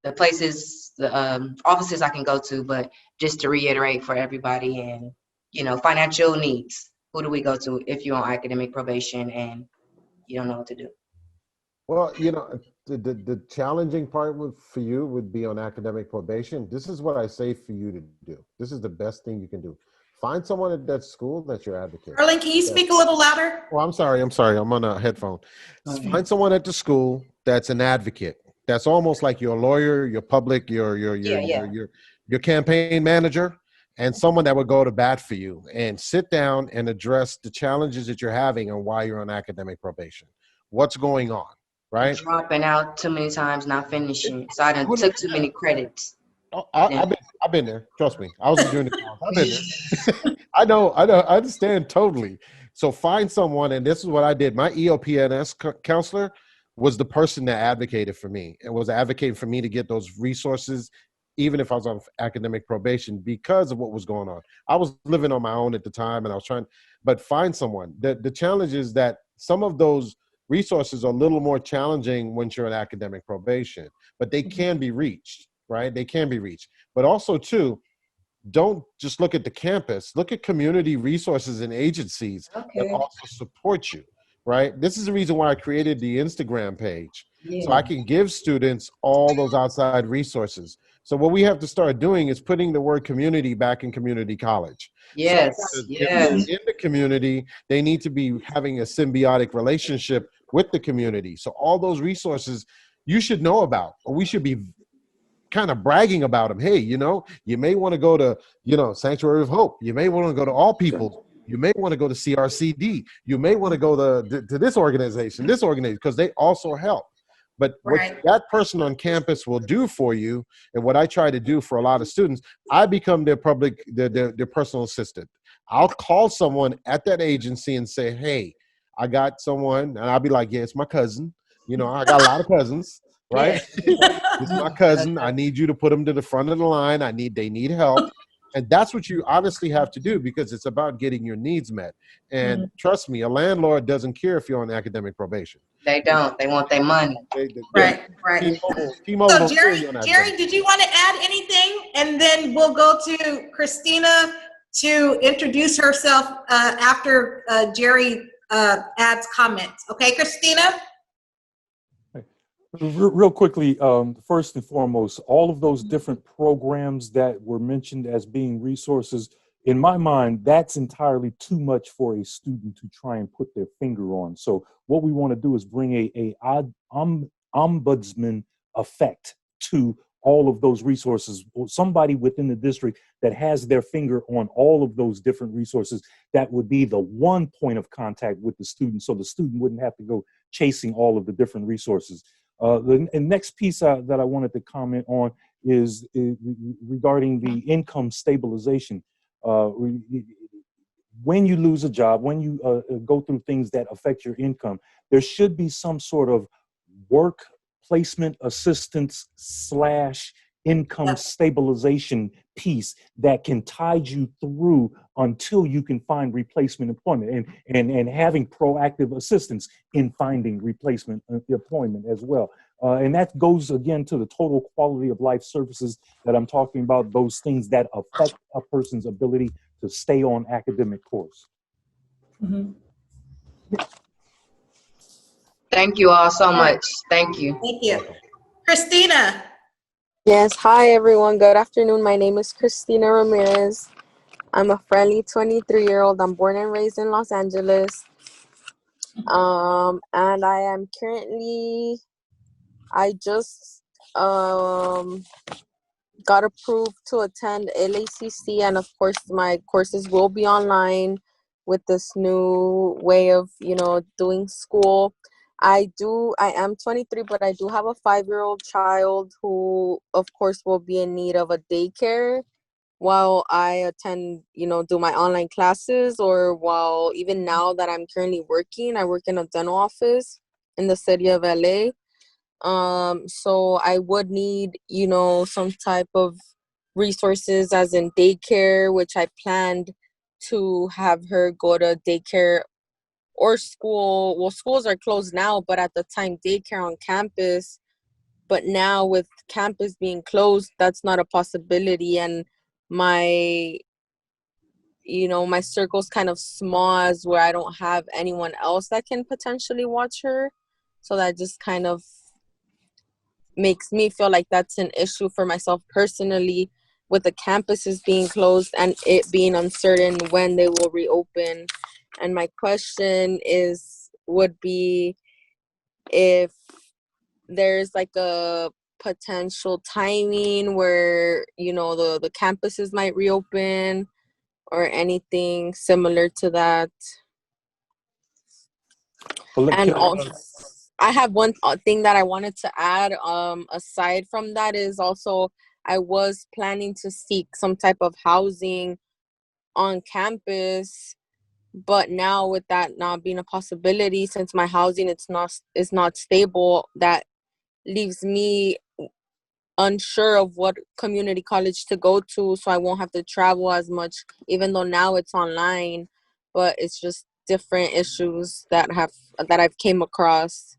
the places, the offices I can go to, but just to reiterate for everybody, and financial needs. Who do we go to if you're on academic probation and you don't know what to do? Well, the challenging part for you would be on academic probation. This is what I say for you to do. This is the best thing you can do. Find someone at that school that's your advocate. Erling, can you speak a little louder? Oh, I'm sorry. I'm on a headphone. Find someone at the school that's an advocate. That's almost like your lawyer, your public, your campaign manager, and someone that would go to bat for you and sit down and address the challenges that you're having and why you're on academic probation. What's going on, right? Dropping out too many times, not finishing. So I done took too many credits. Oh, I've been there. Trust me. I was a junior college. I've been there. I know. I understand totally. So find someone, and this is what I did. My EOPNS counselor was the person that advocated for me and was advocating for me to get those resources, even if I was on academic probation, because of what was going on. I was living on my own at the time, and I was trying, but find someone. The challenge is that some of those resources are a little more challenging when you're on academic probation, but they can be reached, right? They can be reached. But also, too, don't just look at the campus. Look at community resources and agencies that also support you, right? This is the reason why I created the Instagram page. Yeah. So I can give students all those outside resources. So what we have to start doing is putting the word community back in community college. Yes, So if yes. they're in the community, they need to be having a symbiotic relationship with the community. So all those resources you should know about, or we should be kind of bragging about them. Hey, you may want to go to, Sanctuary of Hope. You may want to go to All People. You may want to go to CRCD. You may want to go to this organization, because they also help. But what that person on campus will do for you, and what I try to do for a lot of students, I become their personal assistant. I'll call someone at that agency and say, hey, I got someone, and I'll be like, yeah, it's my cousin. I got a lot of cousins, right? It's my cousin. I need you to put them to the front of the line. They need help. And that's what you honestly have to do, because it's about getting your needs met. And trust me, a landlord doesn't care if you're on academic probation. They don't. They want their money. Right. T-Mobile So don't care you're on Jerry, did you want to add anything? And then we'll go to Christina to introduce herself after Jerry adds comments. Okay, Christina? Real quickly, first and foremost, all of those different programs that were mentioned as being resources, in my mind, that's entirely too much for a student to try and put their finger on. So what we want to do is bring a ombudsman effect to all of those resources. Somebody within the district that has their finger on all of those different resources, that would be the one point of contact with the student, so the student wouldn't have to go chasing all of the different resources. The next piece that I wanted to comment on is regarding the income stabilization. When you lose a job, when you go through things that affect your income, there should be some sort of work placement assistance / income stabilization piece that can tide you through until you can find replacement employment, and having proactive assistance in finding replacement employment as well. And that goes again to the total quality of life services that I'm talking about, those things that affect a person's ability to stay on academic course. Thank you all so much. Thank you. Thank you. Christina. Yes, hi everyone. Good afternoon. My name is Christina Ramirez. I'm a friendly 23-year-old. I'm born and raised in Los Angeles. And I am currently I just got approved to attend LACC, and of course my courses will be online with this new way of, doing school. I am 23, but I do have a 5-year-old child who of course will be in need of a daycare while I attend, do my online classes, or while even now that I'm currently working, I work in a dental office in the city of LA. So I would need, some type of resources as in daycare, which I planned to have her go to daycare or school. Well, schools are closed now, but at the time daycare on campus. But now with campus being closed, that's not a possibility. And my, my circle's kind of small, as where I don't have anyone else that can potentially watch her. So that just kind of makes me feel like that's an issue for myself personally, with the campuses being closed and it being uncertain when they will reopen. And my question would be if there's like a potential timing where, the campuses might reopen or anything similar to that. Well, And also, I have one thing that I wanted to add. Aside from that, is also I was planning to seek some type of housing on campus, but now with that not being a possibility, since my housing is not stable, that leaves me unsure of what community college to go to, so I won't have to travel as much, even though now it's online. But it's just different issues that I've came across.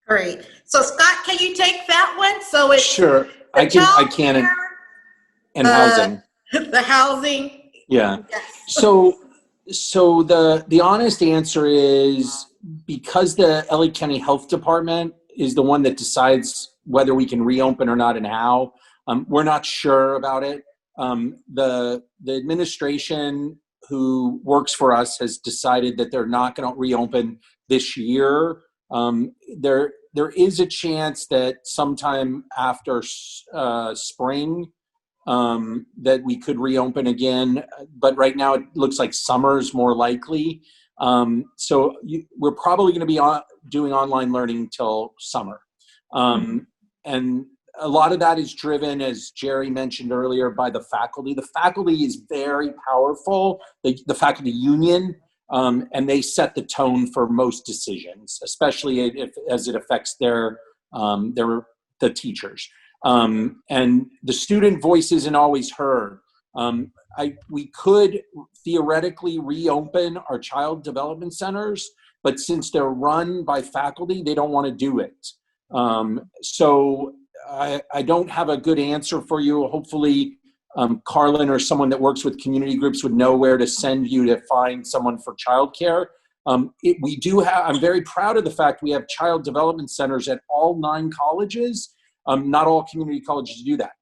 Great. So Scott, can you take that one? So it's Sure, I can, and housing. the housing. Yeah. Yes. So the honest answer is, because the LA County Health Department is the one that decides whether we can reopen or not and how. We're not sure about it. The administration who works for us has decided that they're not going to reopen this year. There is a chance that sometime after spring that we could reopen again, but right now it looks like summer is more likely. So we're probably going to be doing online learning till summer. And a lot of that is driven, as Jerry mentioned earlier, by the faculty. The faculty is very powerful, the faculty union, and they set the tone for most decisions, especially as it affects the teachers. And the student voice isn't always heard. We could theoretically reopen our child development centers, but since they're run by faculty, they don't want to do it. So I don't have a good answer for you. Hopefully, Carlin or someone that works with community groups would know where to send you to find someone for childcare. We do have, I'm very proud of the fact we have child development centers at all 9 colleges. Not all community colleges do that.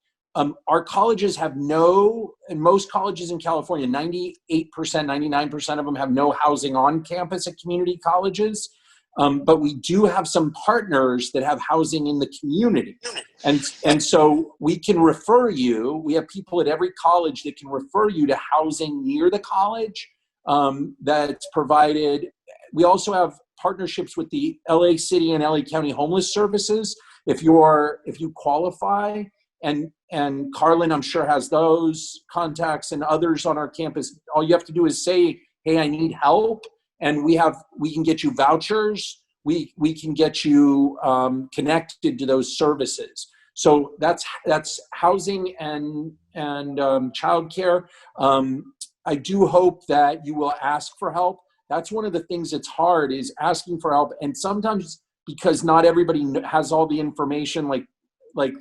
Our colleges have and most colleges in California, 98%, 99% of them have no housing on campus at community colleges. But we do have some partners that have housing in the community. And so we can refer you, we have people at every college that can refer you to housing near the college that's provided. We also have partnerships with the LA City and LA County Homeless Services. If you qualify, and Carlin, I'm sure, has those contacts and others on our campus. All you have to do is say, hey, I need help. And we can get you vouchers. We can get you connected to those services. So that's housing and childcare. I do hope that you will ask for help. That's one of the things that's hard, is asking for help. And sometimes, because not everybody has all the information, like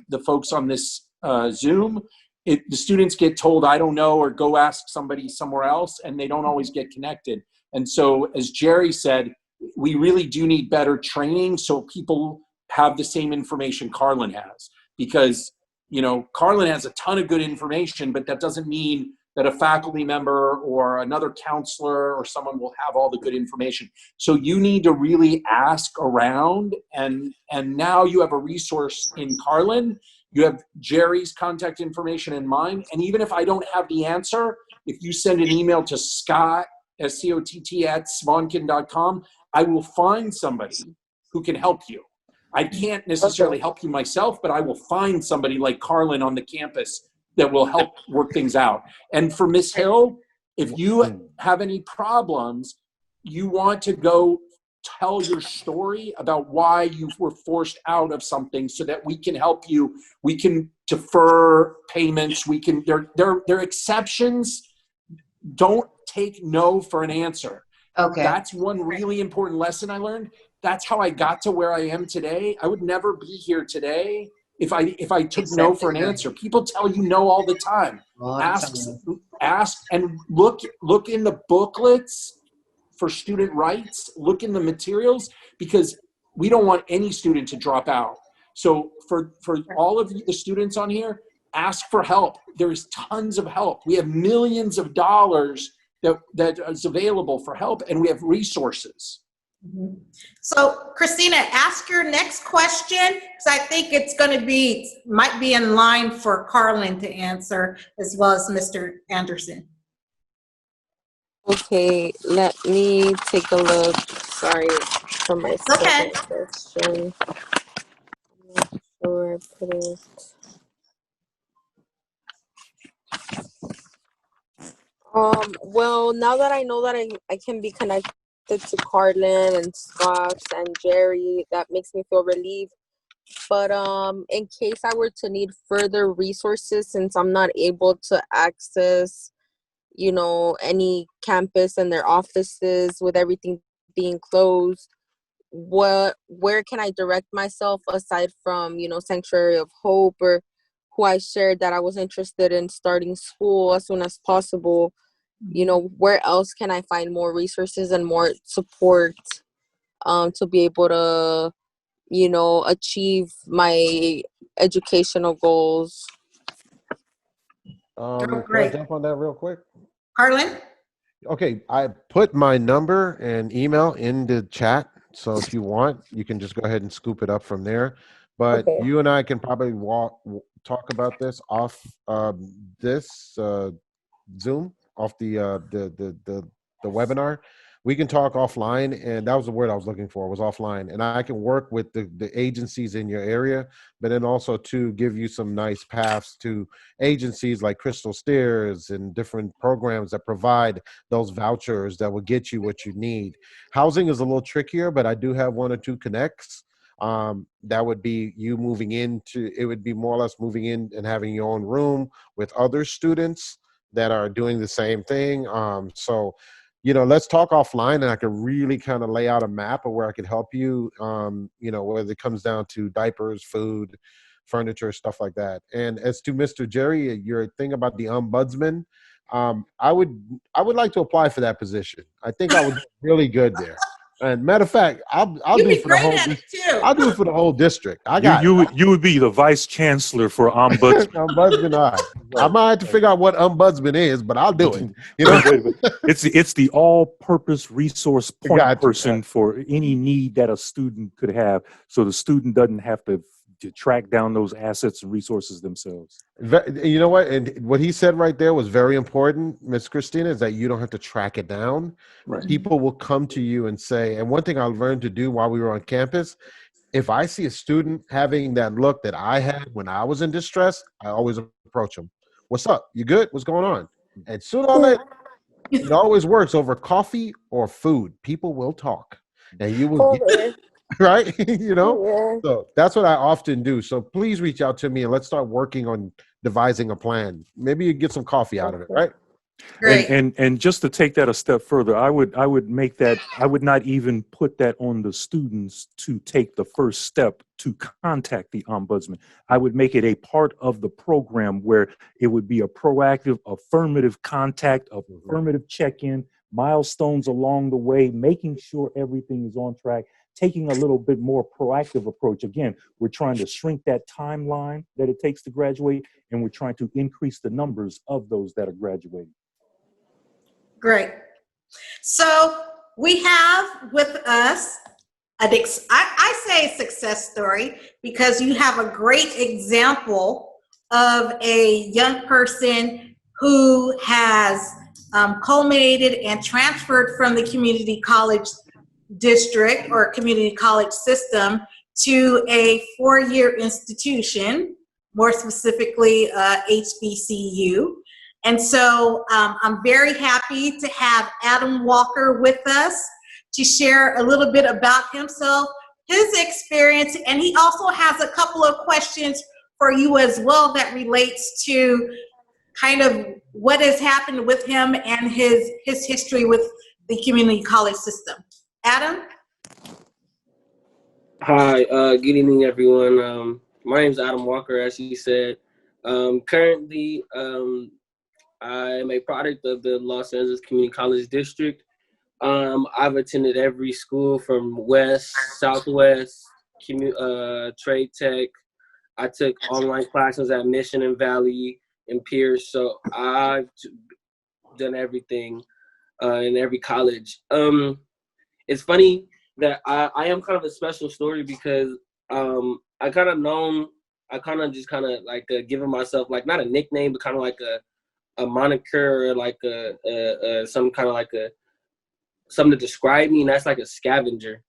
the folks on this Zoom, the students get told, I don't know, or go ask somebody somewhere else, and they don't always get connected. And so, as Jerry said, we really do need better training so people have the same information Carlin has. Because, Carlin has a ton of good information, but that doesn't mean that a faculty member or another counselor or someone will have all the good information. So you need to really ask around, and now you have a resource in Carlin. You have Jerry's contact information in mine, and even if I don't have the answer, if you send an email to Scott, SCOTT at swankin.com, I will find somebody who can help you. I can't necessarily help you myself, but I will find somebody like Carlin on the campus that will help work things out. And for Ms. Hill, if you have any problems, you want to go tell your story about why you were forced out of something so that we can help you. We can defer payments. We can, there are exceptions. Don't take no for an answer. Okay. That's one really important lesson I learned. That's how I got to where I am today. I would never be here today if I took no for an answer. People tell you no all the time. Ask and look in the booklets for student rights. Look in the materials, because we don't want any student to drop out. So for all of the students on here, ask for help. There's tons of help. We have millions of dollars that is available for help, and we have resources. So Christina, ask your next question, because I think it's going to might be in line for Carlin to answer as well as Mr. Anderson. Okay, let me take a look. Sorry for my second question. I'm not sure where I put it. Well, now that I know that I can be connected to Carlin and Scott and Jerry, that makes me feel relieved. But in case I were to need further resources, since I'm not able to access, any campus and their offices with everything being closed, where can I direct myself aside from, Sanctuary of Hope, or who I shared that I was interested in starting school as soon as possible? Where else can I find more resources and more support to be able to, achieve my educational goals? Can I jump on that real quick? Carlin? Okay, I put my number and email in the chat, so if you want, you can just go ahead and scoop it up from there. But you and I can probably talk about this off this Zoom, off the webinar. We can talk offline, and that was the word I was looking for, was offline. And I can work with the agencies in your area, but then also to give you some nice paths to agencies like Crystal Stairs and different programs that provide those vouchers that will get you what you need. Housing is a little trickier, but I do have one or two connects. That would be you moving into, it would be more or less moving in and having your own room with other students that are doing the same thing. So let's talk offline, and I can really kind of lay out a map of where I could help you, whether it comes down to diapers, food, furniture, stuff like that. And as to Mr. Jerry, your thing about the ombudsman, I would like to apply for that position. I think I would do really good there. And matter of fact, I'll do it for the whole. I'll do it for the whole district. You would be the vice chancellor for ombudsman. Ombudsman, all right. I might have to figure out what ombudsman is, but I'll do it. It's the all-purpose resource point person for any need that a student could have, so the student doesn't have to track down those assets and resources themselves. You know what? And what he said right there was very important, Miss Christina, is that you don't have to track it down. Right. People will come to you and say, and one thing I learned to do while we were on campus, if I see a student having that look that I had when I was in distress, I always approach them. What's up? You good? What's going on? And soon all that, it always works over coffee or food. People will talk, and you will get, right? So that's what I often do. So please reach out to me, and let's start working on devising a plan. Maybe you get some coffee out of it, right? Great. And just to take that a step further, I would make that, I would not even put that on the students to take the first step to contact the ombudsman. I would make it a part of the program where it would be a proactive, affirmative contact, affirmative check-in, milestones along the way, making sure everything is on track, taking a little bit more proactive approach. Again, we're trying to shrink that timeline that it takes to graduate, and we're trying to increase the numbers of those that are graduating. Great. So we have with us, I say success story because you have a great example of a young person who has culminated and transferred from the community college district or community college system to a four-year institution, more specifically HBCU. And so I'm very happy to have Adam Walker with us to share a little bit about himself, his experience, and he also has a couple of questions for you as well that relates to kind of what has happened with him and his history with the community college system. Adam? Hi, good evening, everyone. My name is Adam Walker, as you said. Currently, I'm a product of the Los Angeles Community College District. I've attended every school from West, Southwest, Trade Tech. I took online classes at Mission and Valley and Pierce, so I've done everything in every college. It's funny that I am kind of a special story because I kind of just like giving myself like not a nickname, but kind of like a moniker or like some kind of like something to describe me, and that's like a scavenger.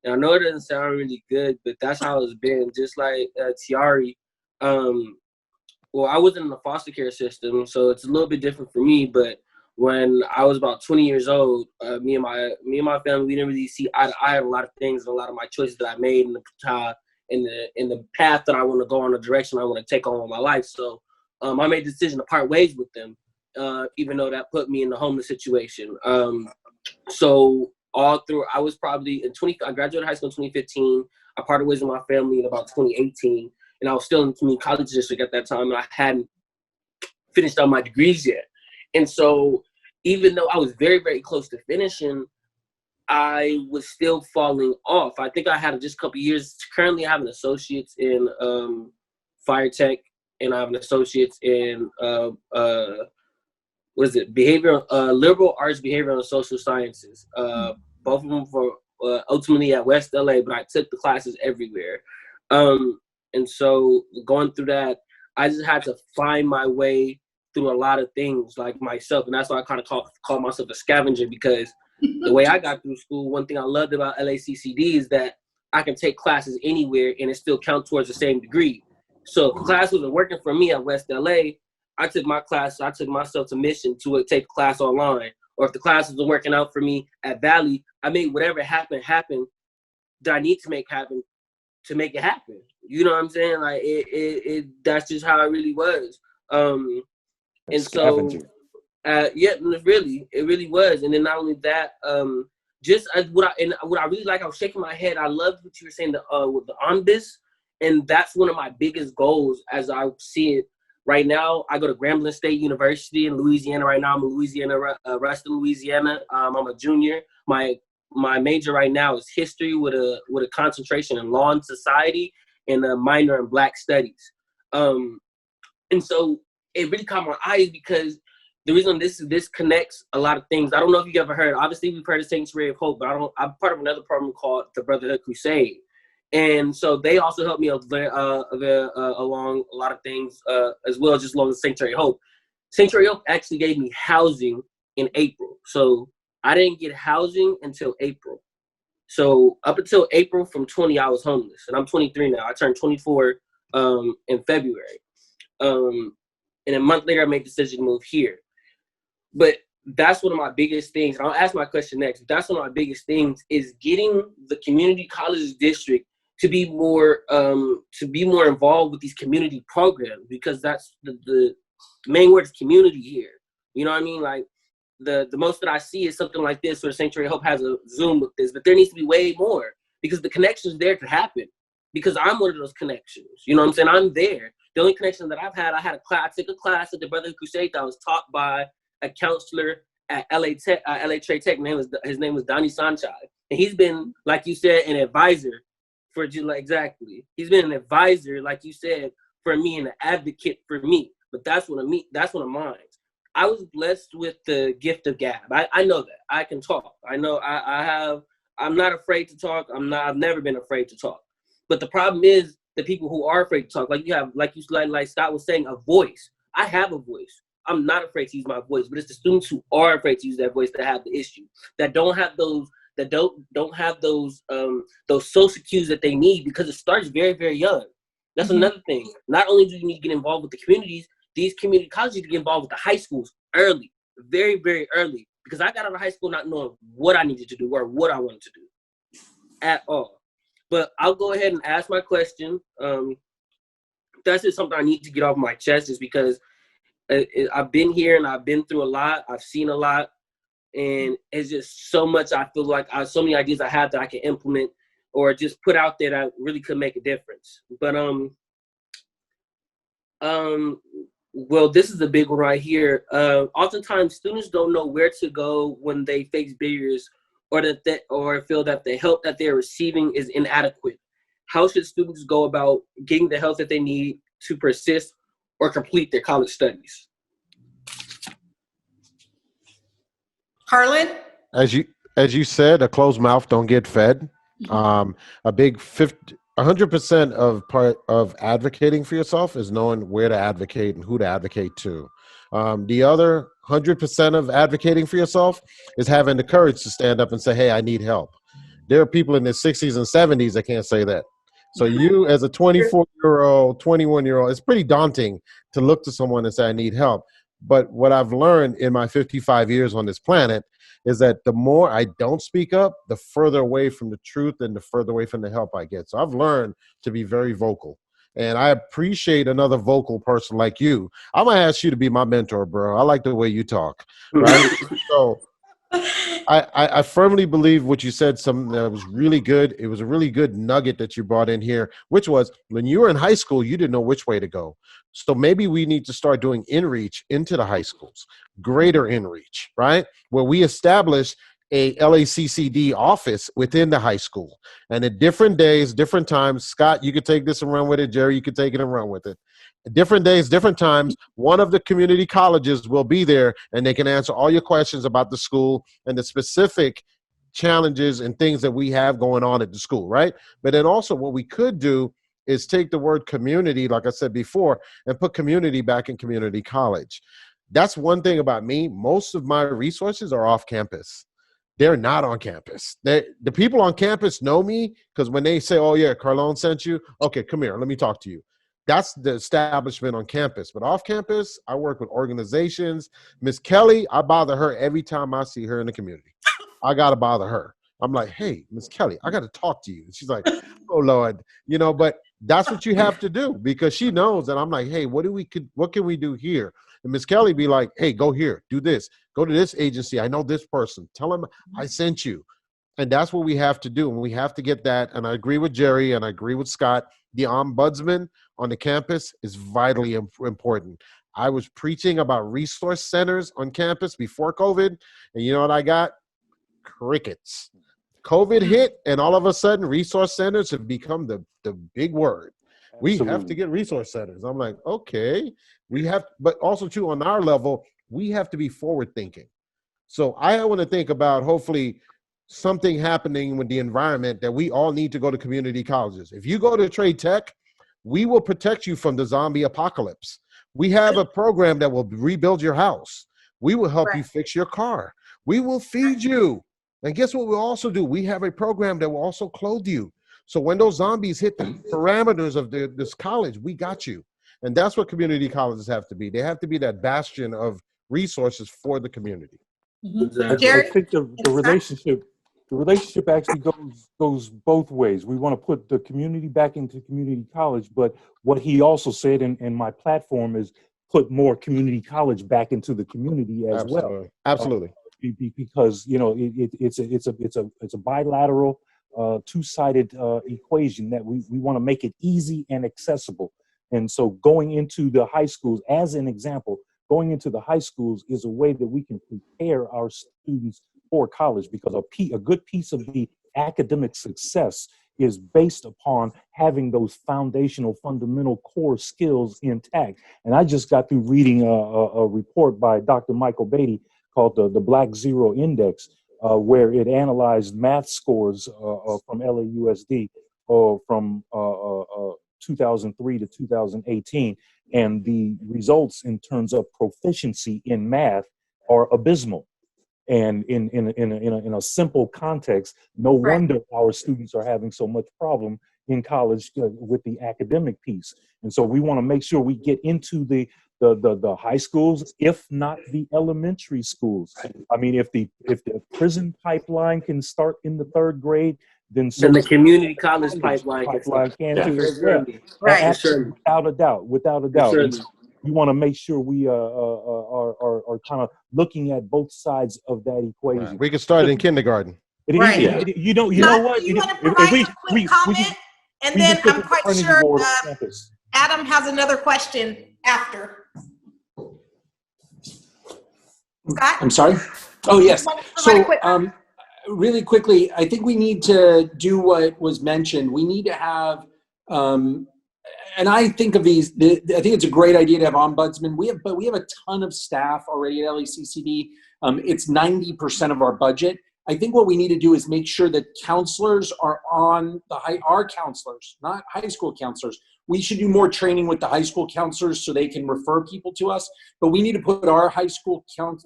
And I know it doesn't sound really good, but that's how it's been. Just like Tiari, well, I wasn't in the foster care system, so it's a little bit different for me. But when I was about 20 years old, me and my family, we didn't really see eye to eye on a lot of things and a lot of my choices that I made in the path that I want to go on, the direction I want to take on with my life. So I made the decision to part ways with them, even though that put me in the homeless situation. So all through, I was probably I graduated high school in 2015. I parted ways with my family in about 2018, and I was still in the community college district at that time, and I hadn't finished all my degrees yet. And so even though I was very, very close to finishing, I was still falling off. I think I had just a couple of years. Currently, I have an associate's in fire tech, and I have an associate's in liberal arts, behavioral, and social sciences. Both of them for ultimately at West LA, but I took the classes everywhere. And so going through that, I just had to find my way through a lot of things like myself. And that's why I kind of call myself a scavenger, because the way I got through school, one thing I loved about LACCD is that I can take classes anywhere and it still count towards the same degree. So if class wasn't working for me at West LA, I took myself to Mission to take a class online. Or if the class wasn't working out for me at Valley, I made whatever happen that I need to make happen to make it happen. You know what I'm saying? Like that's just how it really was. And Scavenger. so, yeah, it really was. And then not only that, what I really like, I was shaking my head. I loved what you were saying with the ONBIS, and that's one of my biggest goals as I see it. Right now, I go to Grambling State University in Louisiana. Right now, I'm in Louisiana, Ruston, Louisiana. I'm a junior. My major right now is history with a concentration in law and society and a minor in Black studies. And so it really caught my eyes because the reason this connects a lot of things. I don't know if you ever heard. Obviously, we've heard of Sanctuary of Hope, but I'm part of another program called the Brotherhood Crusade. And so they also helped me along a lot of things as well, just along with Sanctuary Hope. Sanctuary Hope actually gave me housing in April. So I didn't get housing until April. So up until April from 20, I was homeless. And I'm 23 now. I turned 24 in February. And a month later, I made the decision to move here. But that's one of my biggest things. And I'll ask my question next. That's one of my biggest things is getting the community college district to be more involved with these community programs, because that's the main word is community here. You know what I mean? Like the most that I see is something like this, where Sanctuary Hope has a Zoom with this, but there needs to be way more, because the connections there to happen. Because I'm one of those connections. You know what I'm saying? I'm there. The only connection that I took a class at the Brotherhood Crusade that was taught by a counselor at LA Trade Tech. His name was Donnie Sanchai, and he's been, like you said, an advisor for exactly. He's been an advisor, like you said, for me and an advocate for me. But that's one of mine. I was blessed with the gift of gab. I know that I can talk. I know I'm not afraid to talk. I've never been afraid to talk. But the problem is the people who are afraid to talk, like Scott was saying, a voice. I have a voice. I'm not afraid to use my voice, but it's the students who are afraid to use that voice that have the issue, that don't have those social cues that they need, because it starts very, very young. That's another thing. Not only do you need to get involved with the communities, these community colleges need to get involved with the high schools early, very, very early, because I got out of high school not knowing what I needed to do or what I wanted to do at all. But I'll go ahead and ask my question. That's just something I need to get off my chest, is because I've been here and I've been through a lot. I've seen a lot, and it's just so much. I feel like so many ideas I have that I can implement or just put out there that really could make a difference. But well, this is a big one right here. Oftentimes, students don't know where to go when they face barriers, or feel that the help that they're receiving is inadequate. How should students go about getting the help that they need to persist or complete their college studies? Harlan? As you said, a closed mouth don't get fed. A big 100% of advocating for yourself is knowing where to advocate and who to advocate to. The other 100% of advocating for yourself is having the courage to stand up and say, hey, I need help. There are people in their 60s and 70s that can't say that. So you, as a 24-year-old, 21-year-old, it's pretty daunting to look to someone and say, I need help. But what I've learned in my 55 years on this planet is that the more I don't speak up, the further away from the truth and the further away from the help I get. So I've learned to be very vocal. And I appreciate another vocal person like you. I'm going to ask you to be my mentor, bro. I like the way you talk, right? So I firmly believe what you said, something that was really good. It was a really good nugget that you brought in here, which was when you were in high school, you didn't know which way to go. So maybe we need to start doing in-reach into the high schools, greater in-reach, right? Where we establish a LACCD office within the high school. And at different days, different times, Scott, you could take this and run with it. Jerry, you could take it and run with it. At different days, different times, one of the community colleges will be there and they can answer all your questions about the school and the specific challenges and things that we have going on at the school, right? But then also what we could do is take the word community, like I said before, and put community back in community college. That's one thing about me. Most of my resources are off campus. They're not on campus. The people on campus know me because when they say, oh, yeah, Carlone sent you. Okay, come here. Let me talk to you. That's the establishment on campus. But off campus, I work with organizations. Miss Kelly, I bother her every time I see her in the community. I got to bother her. I'm like, hey, Miss Kelly, I got to talk to you. And she's like, oh, Lord. You know, but that's what you have to do because she knows that I'm like, hey, what can we do here? And Miss Kelly be like, hey, go here, do this. Go to this agency. I know this person. Tell them I sent you. And that's what we have to do. And we have to get that. And I agree with Jerry and I agree with Scott. The ombudsman on the campus is vitally important. I was preaching about resource centers on campus before COVID. And you know what I got? Crickets. COVID hit and all of a sudden resource centers have become the big word. We have to get resource centers. I'm like, okay, but also too on our level, we have to be forward thinking. So I want to think about hopefully something happening with the environment that we all need to go to community colleges. If you go to Trade Tech, we will protect you from the zombie apocalypse. We have a program that will rebuild your house. We will help you fix your car. We will feed you. And guess what we'll also do? We have a program that will also clothe you. So when those zombies hit the parameters of this college, we got you. And that's what community colleges have to be. They have to be that bastion of resources for the community. Exactly. I think the relationship actually goes both ways. We want to put the community back into community college, but what he also said in my platform is put more community college back into the community as well. Absolutely. Because you know it's a bilateral, two-sided equation that we want to make it easy and accessible. And so going into the high schools as an example, going into the high schools is a way that we can prepare our students for college, because a good piece of the academic success is based upon having those foundational, fundamental core skills intact. And I just got through reading a report by Dr. Michael Beatty called the Black Zero Index, where it analyzed math scores from LAUSD from 2003 to 2018. And the results in terms of proficiency in math are abysmal. And in a simple context, no wonder our students are having so much problem in college with the academic piece. And so we want to make sure we get into the high schools, if not the elementary schools. I mean, if the prison pipeline can start in the 3rd grade, then the community college pipeline can too as well. Right. Without a doubt. We want to make sure we are kind of looking at both sides of that equation. Right. We can start in kindergarten. You know what? You want to provide a quick comment, and then I'm quite sure Adam has another question after. Scott? I'm sorry? Oh, yes. So really quickly, I think we need to do what was mentioned. We need to have, and I think of these, I think it's a great idea to have ombudsmen. But we have a ton of staff already at LACCD. It's 90% of our budget. I think what we need to do is make sure that counselors are on our counselors, not high school counselors. We should do more training with the high school counselors so they can refer people to us. But we need to put our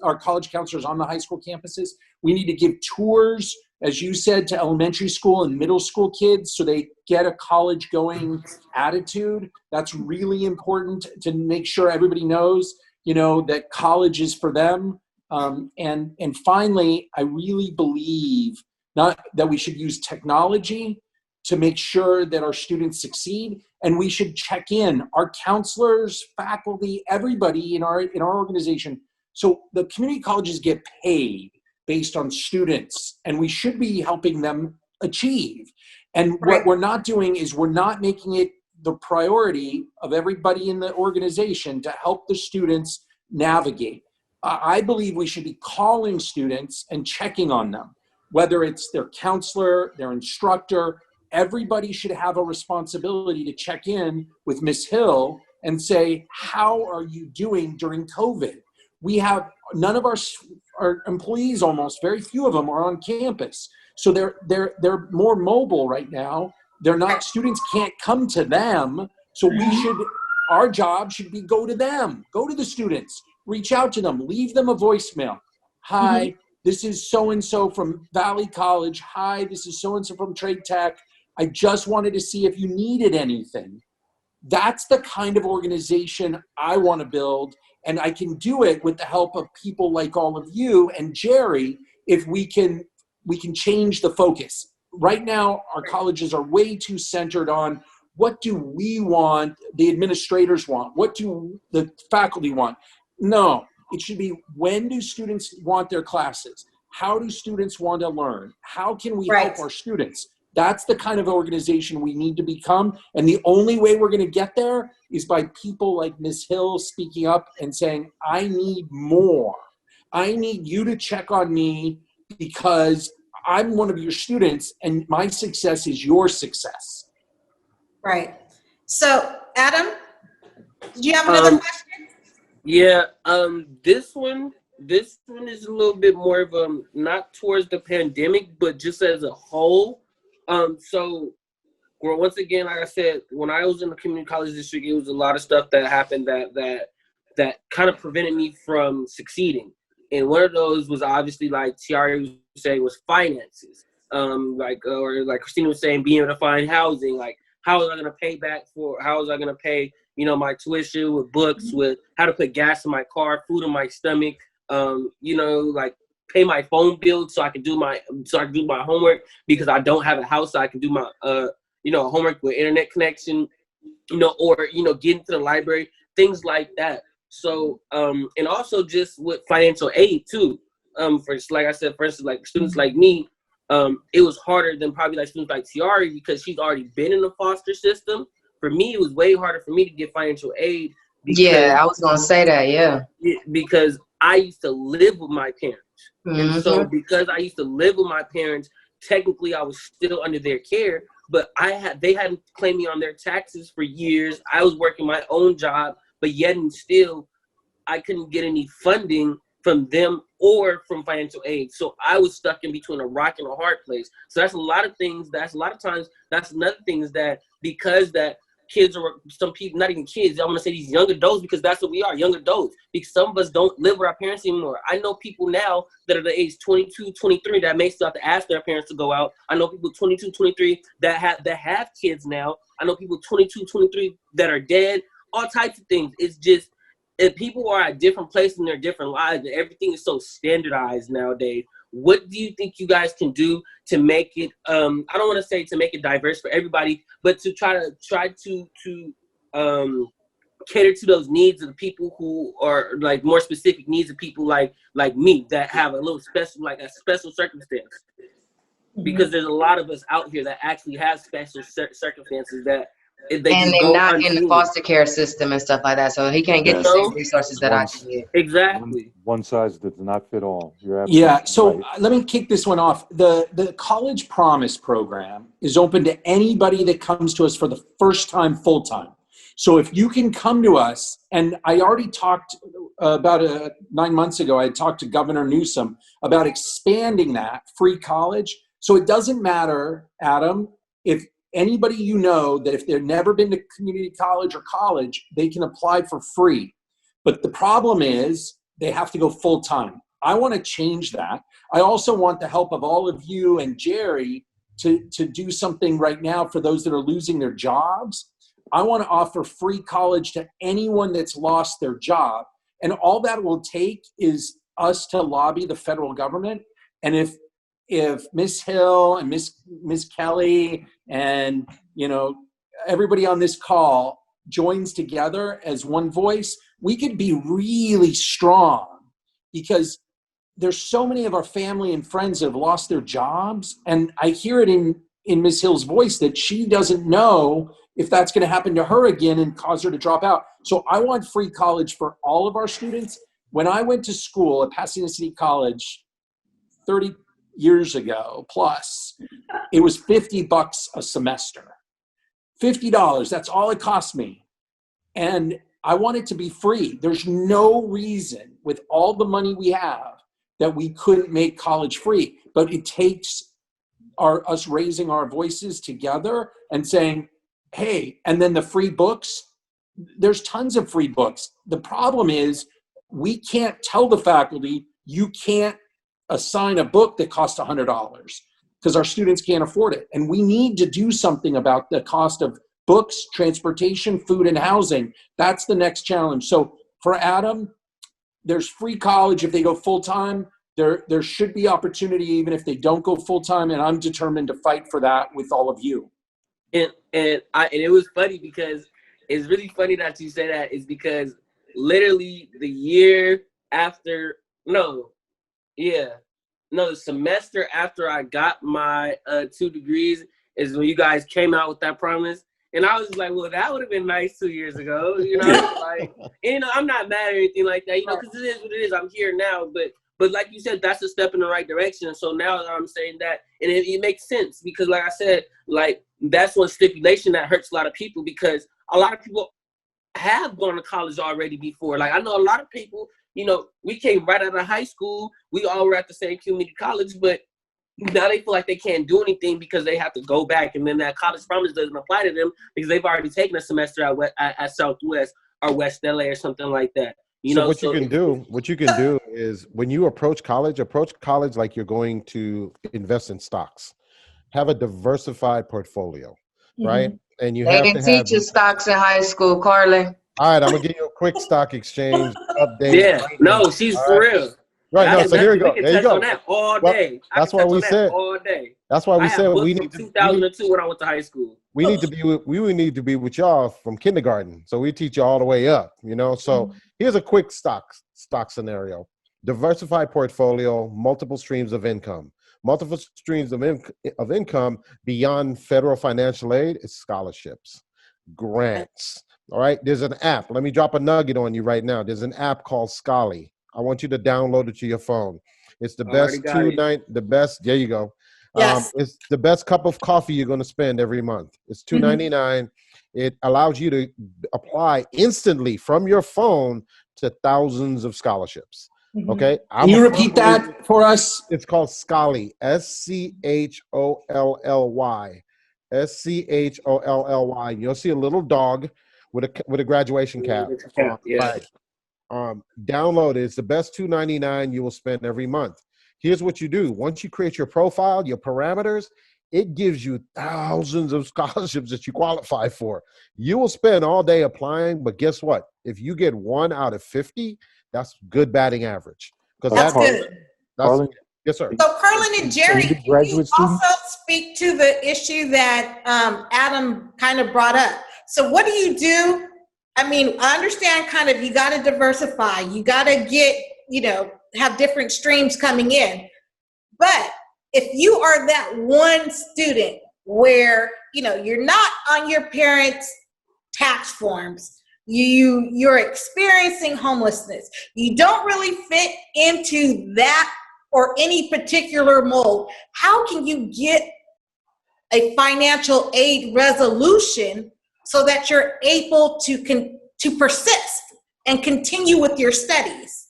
our college counselors on the high school campuses. We need to give tours, as you said, to elementary school and middle school kids so they get a college going attitude. That's really important to make sure everybody knows, that college is for them. And finally, I really believe not that we should use technology to make sure that our students succeed, and we should check in our counselors, faculty, everybody in our organization. So the community colleges get paid based on students, and we should be helping them achieve. And what we're not doing is we're not making it the priority of everybody in the organization to help the students navigate. I believe we should be calling students and checking on them, whether it's their counselor, their instructor. Everybody should have a responsibility to check in with Ms. Hill and say, how are you doing during COVID? We have none of our employees, almost very few of them are on campus. So they're more mobile right now. They're not, students can't come to them. So our job should be go to them, go to the students, reach out to them, leave them a voicemail. Hi, this is so-and-so from Valley College. Hi, this is so-and-so from Trade Tech. I just wanted to see if you needed anything. That's the kind of organization I want to build, and I can do it with the help of people like all of you and Jerry if we can change the focus. Right now, our colleges are way too centered on what do we want, the administrators want, what do the faculty want. No, it should be when do students want their classes? How do students want to learn? How can we help our students? That's the kind of organization we need to become. And the only way we're going to get there is by people like Ms. Hill speaking up and saying, I need more. I need you to check on me because I'm one of your students and my success is your success. Right. So, Adam, do you have another question? Yeah, this one is a little bit more of not towards the pandemic, but just as a whole. So once again, like I said, when I was in the community college district, it was a lot of stuff that happened that kind of prevented me from succeeding. And one of those was obviously, like Tiara was saying, was finances. Like Christina was saying, being able to find housing. Like, how was I going to pay, my tuition with books, with how to put gas in my car, food in my stomach, like pay my phone bill so I can do my homework because I don't have a house, so I can do my homework with internet connection, or get into the library, things like that. So and also just with financial aid too. For like I said, for instance, like students like me, it was harder than probably like students like Tiari because she's already been in the foster system. For me, it was way harder for me to get financial aid Yeah, I was gonna say that. Yeah. because I used to live with my parents. And so Mm-hmm. because I used to live with my parents, technically I was still under their care, but they hadn't claimed me on their taxes for years. I was working my own job, but yet and still I couldn't get any funding from them or from financial aid. So I was stuck in between a rock and a hard place. So that's a lot of things. That's a lot of times. That's another thing is that because that kids or some people, not even kids, I'm going to say these young adults, because that's what we are, young adults. Because some of us don't live with our parents anymore. I know people now that are the age 22, 23 that may still have to ask their parents to go out. I know people 22, 23 that have kids now. I know people 22, 23 that are dead. All types of things. It's just, if people are at different places in their different lives and everything is so standardized nowadays, what do you think you guys can do to make it, I don't want to say to make it diverse for everybody, but to try to cater to those needs of the people who are like more specific needs of people like me that have a little special, like a special circumstance? Because there's a lot of us out here that actually have special circumstances that if they And just they're go not in the unseen. foster care system and stuff like that, so he can't get You the same know? resources that I One, can get. Exactly. one size does not fit all. You're absolutely Yeah, so right. let me kick this one off. The College Promise program is open to anybody that comes to us for the first time full time. So if you can come to us, and I already talked about 9 months ago, I talked to Governor Newsom about expanding that free college. So it doesn't matter, Adam, if anybody you know that if they've never been to community college or college, they can apply for free. But the problem is they have to go full time. I want to change that. I also want the help of all of you and Jerry to do something right now for those that are losing their jobs. I want to offer free college to anyone that's lost their job. And all that will take is us to lobby the federal government. And if Miss Hill and Miss Kelly and everybody on this call joins together as one voice, we could be really strong, because there's so many of our family and friends that have lost their jobs. And I hear it in Ms. Hill's voice that she doesn't know if that's going to happen to her again and cause her to drop out. So I want free college for all of our students. When I went to school at Pasadena City College 30 years ago plus, it was $50 a semester. $50, that's all it cost me. And I want it to be free. There's no reason with all the money we have that we couldn't make college free, but it takes us raising our voices together and saying, hey, and then the free books, there's tons of free books. The problem is we can't tell the faculty, you can't assign a book that costs $100 because our students can't afford it. And we need to do something about the cost of books, transportation, food, and housing. That's the next challenge. So for Adam, there's free college if they go full-time. There should be opportunity even if they don't go full-time, and I'm determined to fight for that with all of you. And it was funny because it's really funny that you say that, is because literally the year after, the semester after I got my 2 degrees is when you guys came out with that promise. And I was like, well, that would have been nice 2 years ago, I'm not mad or anything like that, because it is what it is. I'm here now, but like you said, that's a step in the right direction. So now I'm saying that, and it makes sense, because like I said, like that's one stipulation that hurts a lot of people, because a lot of people have gone to college already before. Like I know a lot of people, we came right out of high school. We all were at the same community college, but now they feel like they can't do anything because they have to go back, and then that college promise doesn't apply to them because they've already taken a semester at Southwest or West LA or something like that. What you can do is when you approach college like you're going to invest in stocks. Have a diversified portfolio, right? And you They have to didn't have. teach you stocks in high school, Carly. All right, I'm gonna give you a quick stock exchange update. Yeah, right no, now. she's All for right? real. Right, no, so here we go. We can There you touch go. on that all Well, day. that's why we said all day. That's why we I said have we books need from to. 2002 when I went to high school. We need to be with y'all from kindergarten, so we teach you all the way up. So here's a quick stock scenario: diversified portfolio, multiple streams of income. Multiple streams of income beyond federal financial aid is scholarships, grants, All right. There's an app. Let me drop a nugget on you right now. There's an app called Scholly. I want you to download it to your phone. It's the I already best got it. the best. There you go. Yes. It's the best cup of coffee you're going to spend every month. It's $2.99. It allows you to apply instantly from your phone to thousands of scholarships. Okay. Can you repeat that for us? It's called Scholly. SCHOLLY. SCHOLLY. You'll see a little dog with a graduation cap. Yeah. Right. Download it. It's the best $2.99 you will spend every month. Here's what you do. Once you create your profile, your parameters, it gives you thousands of scholarships that you qualify for. You will spend all day applying, but guess what? If you get 1 out of 50, that's good batting average. Because That's good. Carlin, yes, sir. So Carlin and Jerry, can you graduate also students? speak to the issue that Adam kind of brought up? So what do you do? I mean, I understand kind of you got to diversify. You got to get, have different streams coming in. But if you are that one student where, you're not on your parents' tax forms, you're experiencing homelessness, you don't really fit into that or any particular mold, how can you get a financial aid resolution so that you're able to persist and continue with your studies?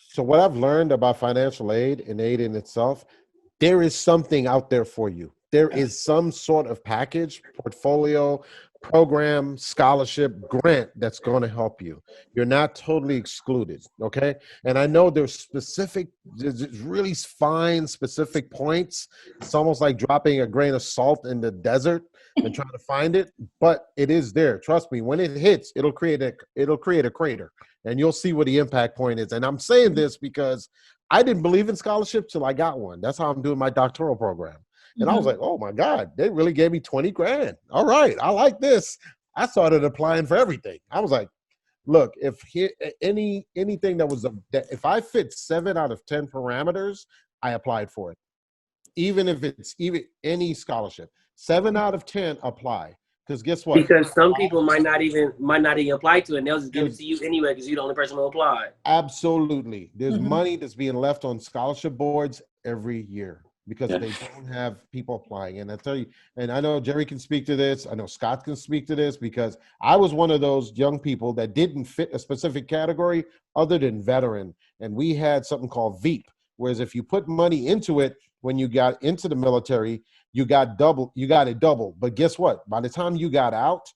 So what I've learned about financial aid and aid in itself, there is something out there for you. There is some sort of package, portfolio, program, scholarship, grant that's going to help you. You're not totally excluded, okay? And I know there's really fine, specific points. It's almost like dropping a grain of salt in the desert and trying to find it, but it is there. Trust me, when it hits, it'll create a crater, and you'll see what the impact point is. And I'm saying this because I didn't believe in scholarships till I got one. That's how I'm doing my doctoral program. And I was like, oh my God, they really gave me 20 grand. All right, I like this. I started applying for everything. I was like, look, if anything that if I fit 7 out of 10 parameters, I applied for it. Even if it's any scholarship, 7 out of 10 apply. Because guess what? Because some people might not even apply to it, and they'll just give it to you anyway because you're the only person who applied. Absolutely. There's money that's being left on scholarship boards every year because they don't have people applying. And I tell you, and I know Jerry can speak to this. I know Scott can speak to this because I was one of those young people that didn't fit a specific category other than veteran. And we had something called VEAP, whereas if you put money into it when you got into the military, you got it double. But guess what? By the time you got out,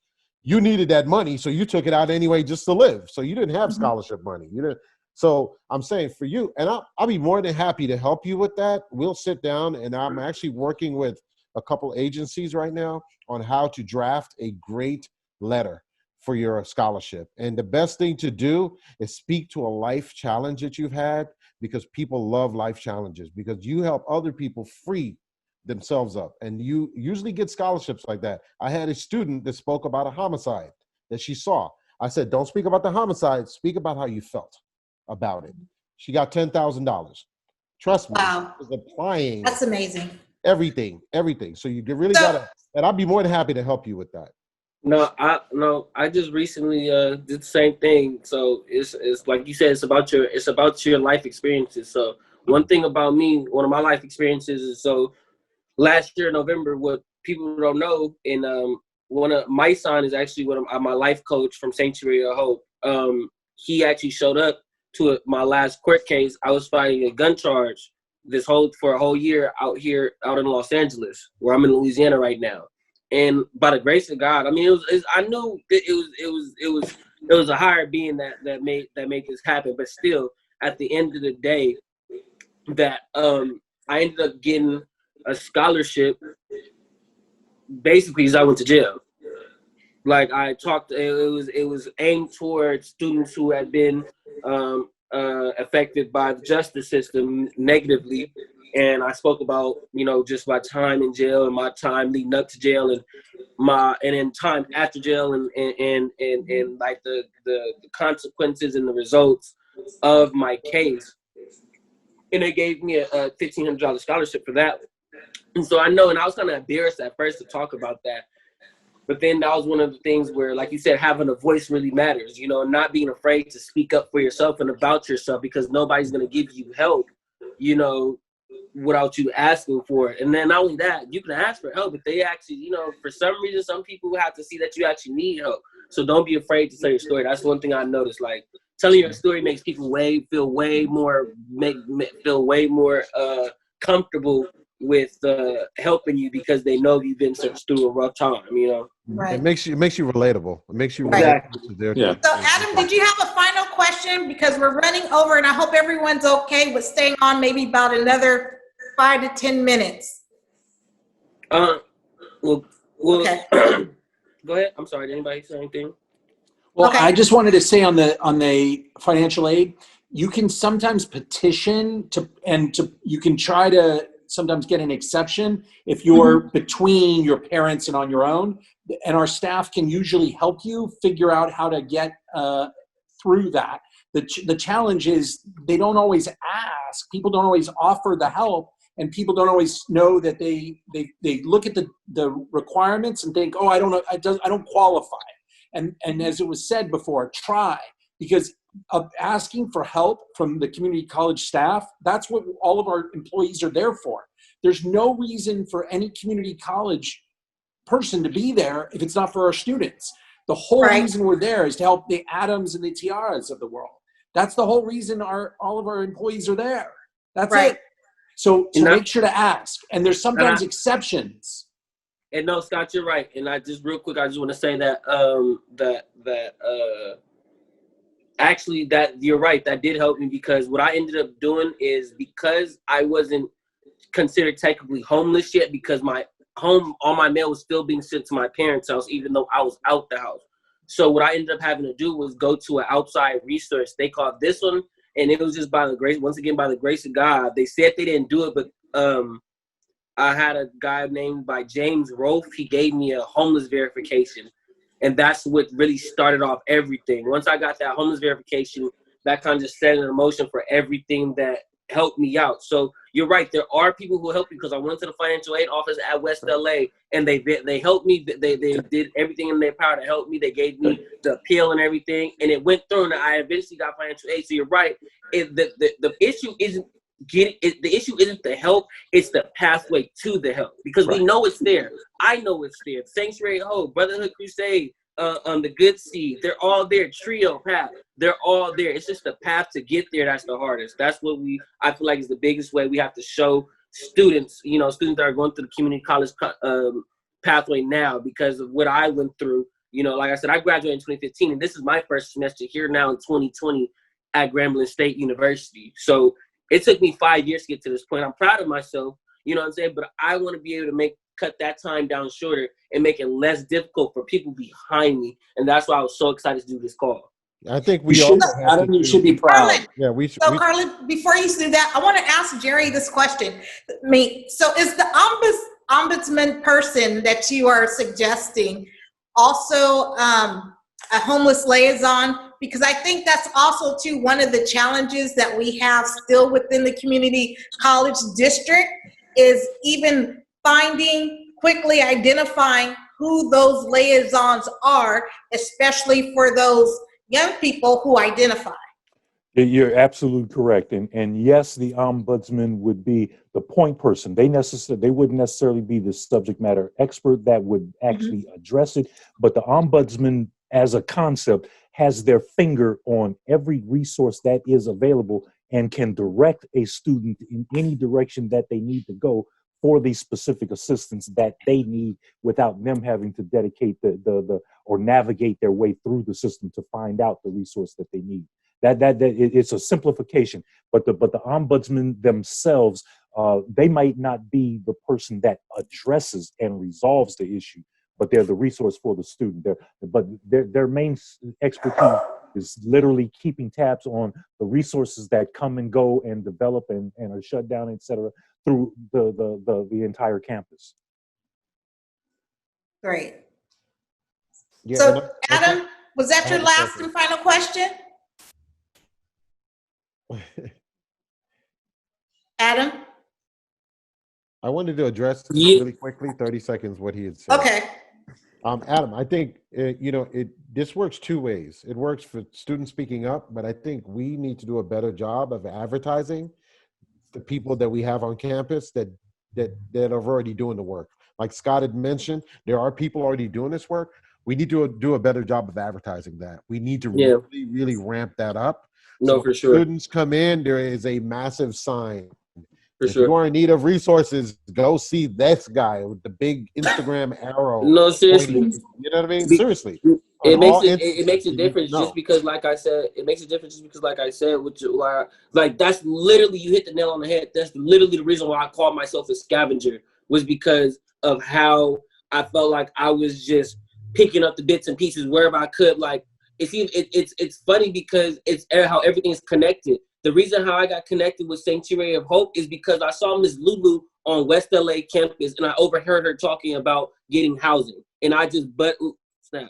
you needed that money, so you took it out anyway just to live. So you didn't have scholarship money. You didn't. So I'm saying for you, and I'll be more than happy to help you with that. We'll sit down, and I'm actually working with a couple agencies right now on how to draft a great letter for your scholarship. And the best thing to do is speak to a life challenge that you've had, because people love life challenges, because you help other people free themselves up, and you usually get scholarships like that. I had a student that spoke about a homicide that she saw. I said, don't speak about the homicide, speak about how you felt about it. She got $10,000. Trust me. Wow. She was applying. That's amazing. Everything. So you really gotta, and I'll be more than happy to help you with that. I just recently did the same thing. So it's like you said, it's about your life experiences. So one thing about me, one of my life experiences is, so last year in November, what people don't know, and one of my son is actually my life coach from Sanctuary of Hope. He actually showed up to my last court case. I was fighting a gun charge for a whole year out in Los Angeles, where I'm in Louisiana right now. And by the grace of God, I mean, I knew that it was a higher being that made this happen. But still, at the end of the day, that I ended up getting a scholarship basically because I went to jail. Like I talked, it was aimed towards students who had been affected by the justice system negatively, and I spoke about just my time in jail and my time leading up to jail and then time after jail and like the consequences and the results of my case, and they gave me a $1,500 scholarship for that. And so I know, and I was kind of embarrassed at first to talk about that. But then that was one of the things where, like you said, having a voice really matters, you know, not being afraid to speak up for yourself and about yourself, because nobody's going to give you help, you know, without you asking for it. And then not only that, you can ask for help, but they actually, you know, for some reason, some people have to see that you actually need help. So don't be afraid to tell your story. That's one thing I noticed. Like, telling your story makes people feel way more comfortable with helping you, because they know you've been through a rough time, you know. Right. It makes you relatable. It makes you Right. relatable to their. Yeah. So Adam, did you have a final question? Because we're running over and I hope everyone's okay with staying on maybe about another 5 to 10 minutes. Well, Okay. Go ahead. I'm sorry. Did anybody say anything? Well, Okay. I just wanted to say on the financial aid, you can sometimes petition you can try to sometimes get an exception if you're between your parents and on your own, and our staff can usually help you figure out how to get through that. The challenge is they don't always ask. People don't always offer the help, and people don't always know that they look at the requirements and think, oh, I don't know, I don't qualify. And as it was said before, try, because of asking for help from the community college staff, that's what all of our employees are there for. There's no reason for any community college person to be there if it's not for our students. The whole Right. reason we're there is to help the Adams and the Tiaras of the world. That's the whole reason all of our employees are there. That's Right. it. So make sure to ask. And there's sometimes exceptions. And no, Scott, you're right. And I just real quick, I just want to say that actually that you're right. That did help me, because what I ended up doing is, because I wasn't considered technically homeless yet, because all my mail was still being sent to my parents' house, even though I was out the house. So what I ended up having to do was go to an outside resource. They called this one, and it was just by the grace of God. They said they didn't do it, but I had a guy named by James Rolfe. He gave me a homeless verification. And that's what really started off everything. Once I got that homeless verification, that kind of just set in motion for everything that helped me out. So you're right. There are people who help you, because I went to the financial aid office at West LA, and they helped me. They did everything in their power to help me. They gave me the appeal and everything, and it went through, and I eventually got financial aid. So you're right. The issue isn't the issue isn't the help, it's the pathway to the help, because we know it's there. I know it's there. Sanctuary Hope, Brotherhood Crusade, the Good Seed, they're all there. Trio, Path, they're all there. It's just the path to get there that's the hardest. That's what I feel like is the biggest way we have to show students, students that are going through the community college pathway now, because of what I went through. Like I said, I graduated in 2015, and this is my first semester here now in 2020 at Grambling State University. So it took me 5 years to get to this point. I'm proud of myself, you know what I'm saying? But I want to be able to cut that time down shorter and make it less difficult for people behind me. And that's why I was so excited to do this call. I think You should be proud. Carlin, Yeah, we should. So Carlin, before you do that, I want to ask Jerry this question. So is the ombudsman person that you are suggesting also a homeless liaison? Because I think that's also too one of the challenges that we have still within the community college district, is even quickly identifying who those liaisons are, especially for those young people who identify. You're absolutely correct. And yes, the ombudsman would be the point person. They wouldn't necessarily be the subject matter expert that would actually address it, but the ombudsman as a concept has their finger on every resource that is available and can direct a student in any direction that they need to go for the specific assistance that they need, without them having to dedicate or navigate their way through the system to find out the resource that they need. That it's a simplification, but the ombudsman themselves, they might not be the person that addresses and resolves the issue, but they're the resource for the student. Their main expertise is literally keeping tabs on the resources that come and go and develop and are shut down, et cetera, through the entire campus. Great. Yeah, So Adam, was that your last and final question? Adam? I wanted to address really quickly, 30 seconds, what he had said. Okay. Adam, I think this works two ways. It works for students speaking up, but I think we need to do a better job of advertising the people that we have on campus that are already doing the work. Like Scott had mentioned, there are people already doing this work. We need to do a better job of advertising that. We need to Yeah. really, really ramp that up. No, So for sure. students come in, there is a massive sign. For If sure. you are in need of resources, go see this guy with the big Instagram arrow. No, seriously. Pointing, you know what I mean? Be- Seriously. It On makes all it makes a instances, difference no. just because, like I said, which like that's literally, you hit the nail on the head. That's literally the reason why I called myself a scavenger, was because of how I felt like I was just picking up the bits and pieces wherever I could. Like it's funny because it's how everything's connected. The reason how I got connected with Sanctuary of Hope is because I saw Miss Lulu on West LA campus, and I overheard her talking about getting housing, and I just snap.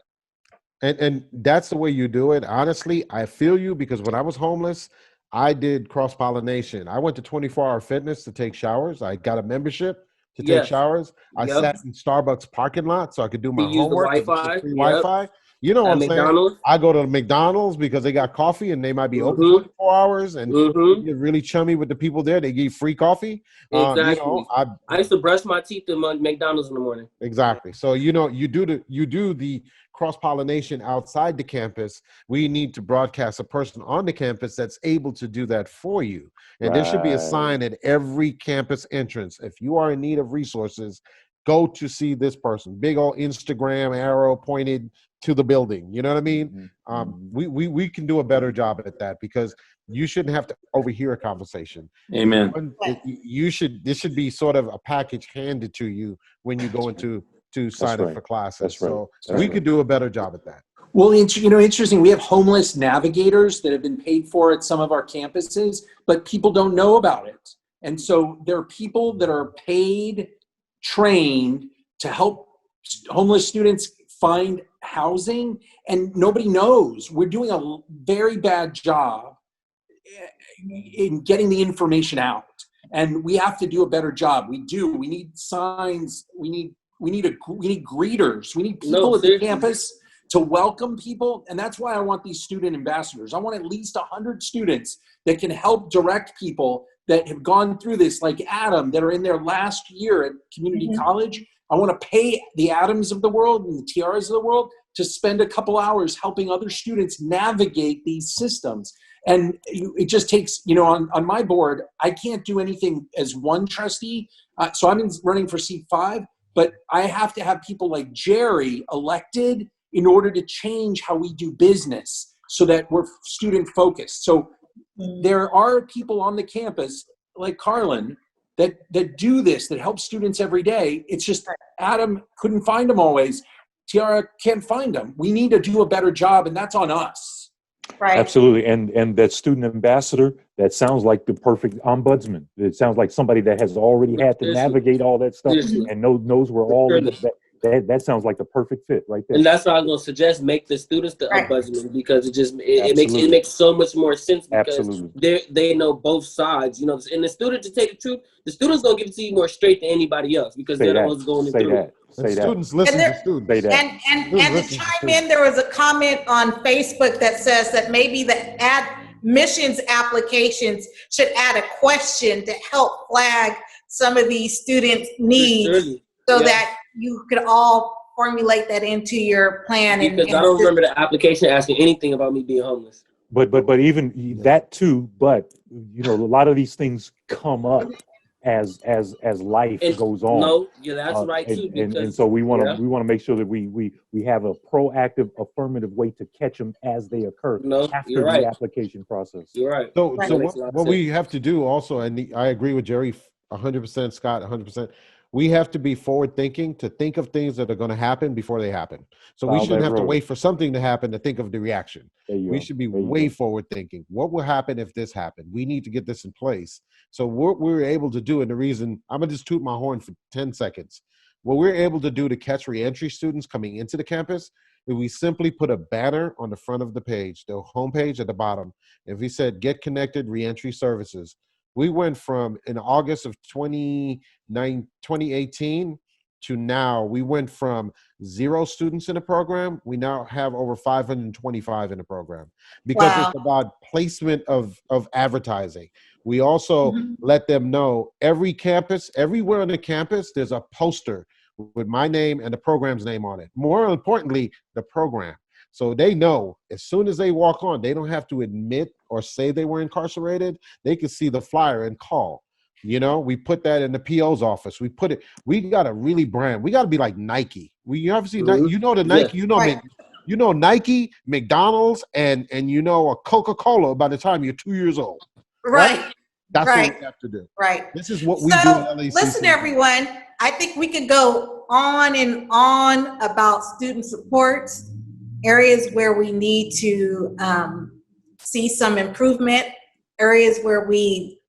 And that's the way you do it. Honestly, I feel you, because when I was homeless, I did cross-pollination. I went to 24-hour fitness to take showers. I got a membership to take Yes. showers. I Yep. sat in Starbucks parking lot so I could do my To use the homework. 'Cause it's Wi-Fi. free Yep. Wi-Fi. You know what At I'm saying? McDonald's. I go to McDonald's because they got coffee and they might be open 24 hours, and you get really chummy with the people there. They give you free coffee. Exactly. I used to brush my teeth at McDonald's in the morning. Exactly. So you do the cross-pollination outside the campus. We need to broadcast a person on the campus that's able to do that for you. And there should be a sign at every campus entrance. If you are in need of resources, go to see this person. Big old Instagram arrow pointed to the building. You know what I mean? We can do a better job at that, because you shouldn't have to overhear a conversation. Amen. This should be sort of a package handed to you when you go into sign up for classes. That's right. So That's we right. could do a better job at that. Well, interesting. We have homeless navigators that have been paid for at some of our campuses, but people don't know about it. And so there are people that are paid, trained to help homeless students find housing, and nobody knows. We're doing a very bad job in getting the information out, and we have to do a better job. We need signs. We need greeters. We need people at the campus to welcome people. And that's why I want these student ambassadors. I want at least 100 students that can help direct people that have gone through this, like Adam, that are in their last year at community college. I want to pay the Adams of the world and the Tiaras of the world to spend a couple hours helping other students navigate these systems. And it just takes, on my board, I can't do anything as one trustee. So I'm running for seat 5, but I have to have people like Jerry elected in order to change how we do business so that we're student focused. So there are people on the campus like Carlin that do this, that help students every day. It's just Adam couldn't find them always. Tiara can't find them. We need to do a better job, and that's on us. Right. Absolutely. And that student ambassador, that sounds like the perfect ombudsman. It sounds like somebody that has already had to navigate all that stuff and knows where all of that sounds like the perfect fit right there. And that's what I was going to suggest, make the students the ombudsman, because it makes so much more sense, because they know both sides, and the student, to tell you the truth, the students going to give it to you more straight than anybody else, because they're the ones going through it. Students listen to students. And to chime in, there was a comment on Facebook that says that maybe the admissions applications should add a question to help flag some of these students' needs, so that you could all formulate that into your plan. Because I don't remember the application asking anything about me being homeless. But even that too. But a lot of these things come up as life goes on. No, that's right too. And so we want to make sure that we have a proactive, affirmative way to catch them as they occur after the application process. You're right. So what we have to do also, and I agree with Jerry 100%, Scott 100%. We have to be forward thinking, to think of things that are going to happen before they happen. So we shouldn't have to wait for something to happen to think of the reaction. We should be way forward thinking. What will happen if this happened? We need to get this in place. So what we're able to do, and the reason, I'm going to just toot my horn for 10 seconds. What we're able to do to catch reentry students coming into the campus is we simply put a banner on the front of the page, the homepage at the bottom. If we said, get connected reentry services, we went from, in August of 2018 to now, we went from 0 students in the program. We now have over 525 in the program because Wow. it's about placement of advertising. We also Mhm. let them know every campus, everywhere on the campus, there's a poster with my name and the program's name on it. More importantly, the program. So they know as soon as they walk on, they don't have to admit or say they were incarcerated. They can see the flyer and call. You know, we put that in the PO's office. We got to really brand. We got to be like Nike. You obviously, Mhm. you know the Yeah. Nike, you know, Right. you know Nike, McDonald's, and you know a Coca-Cola by the time you're 2 years old, right? Right. That's what Right. we have to do. Right. This is what we do at So LACC. listen, everyone, I think we could go on and on about student supports, areas where we need to see some improvement, areas where we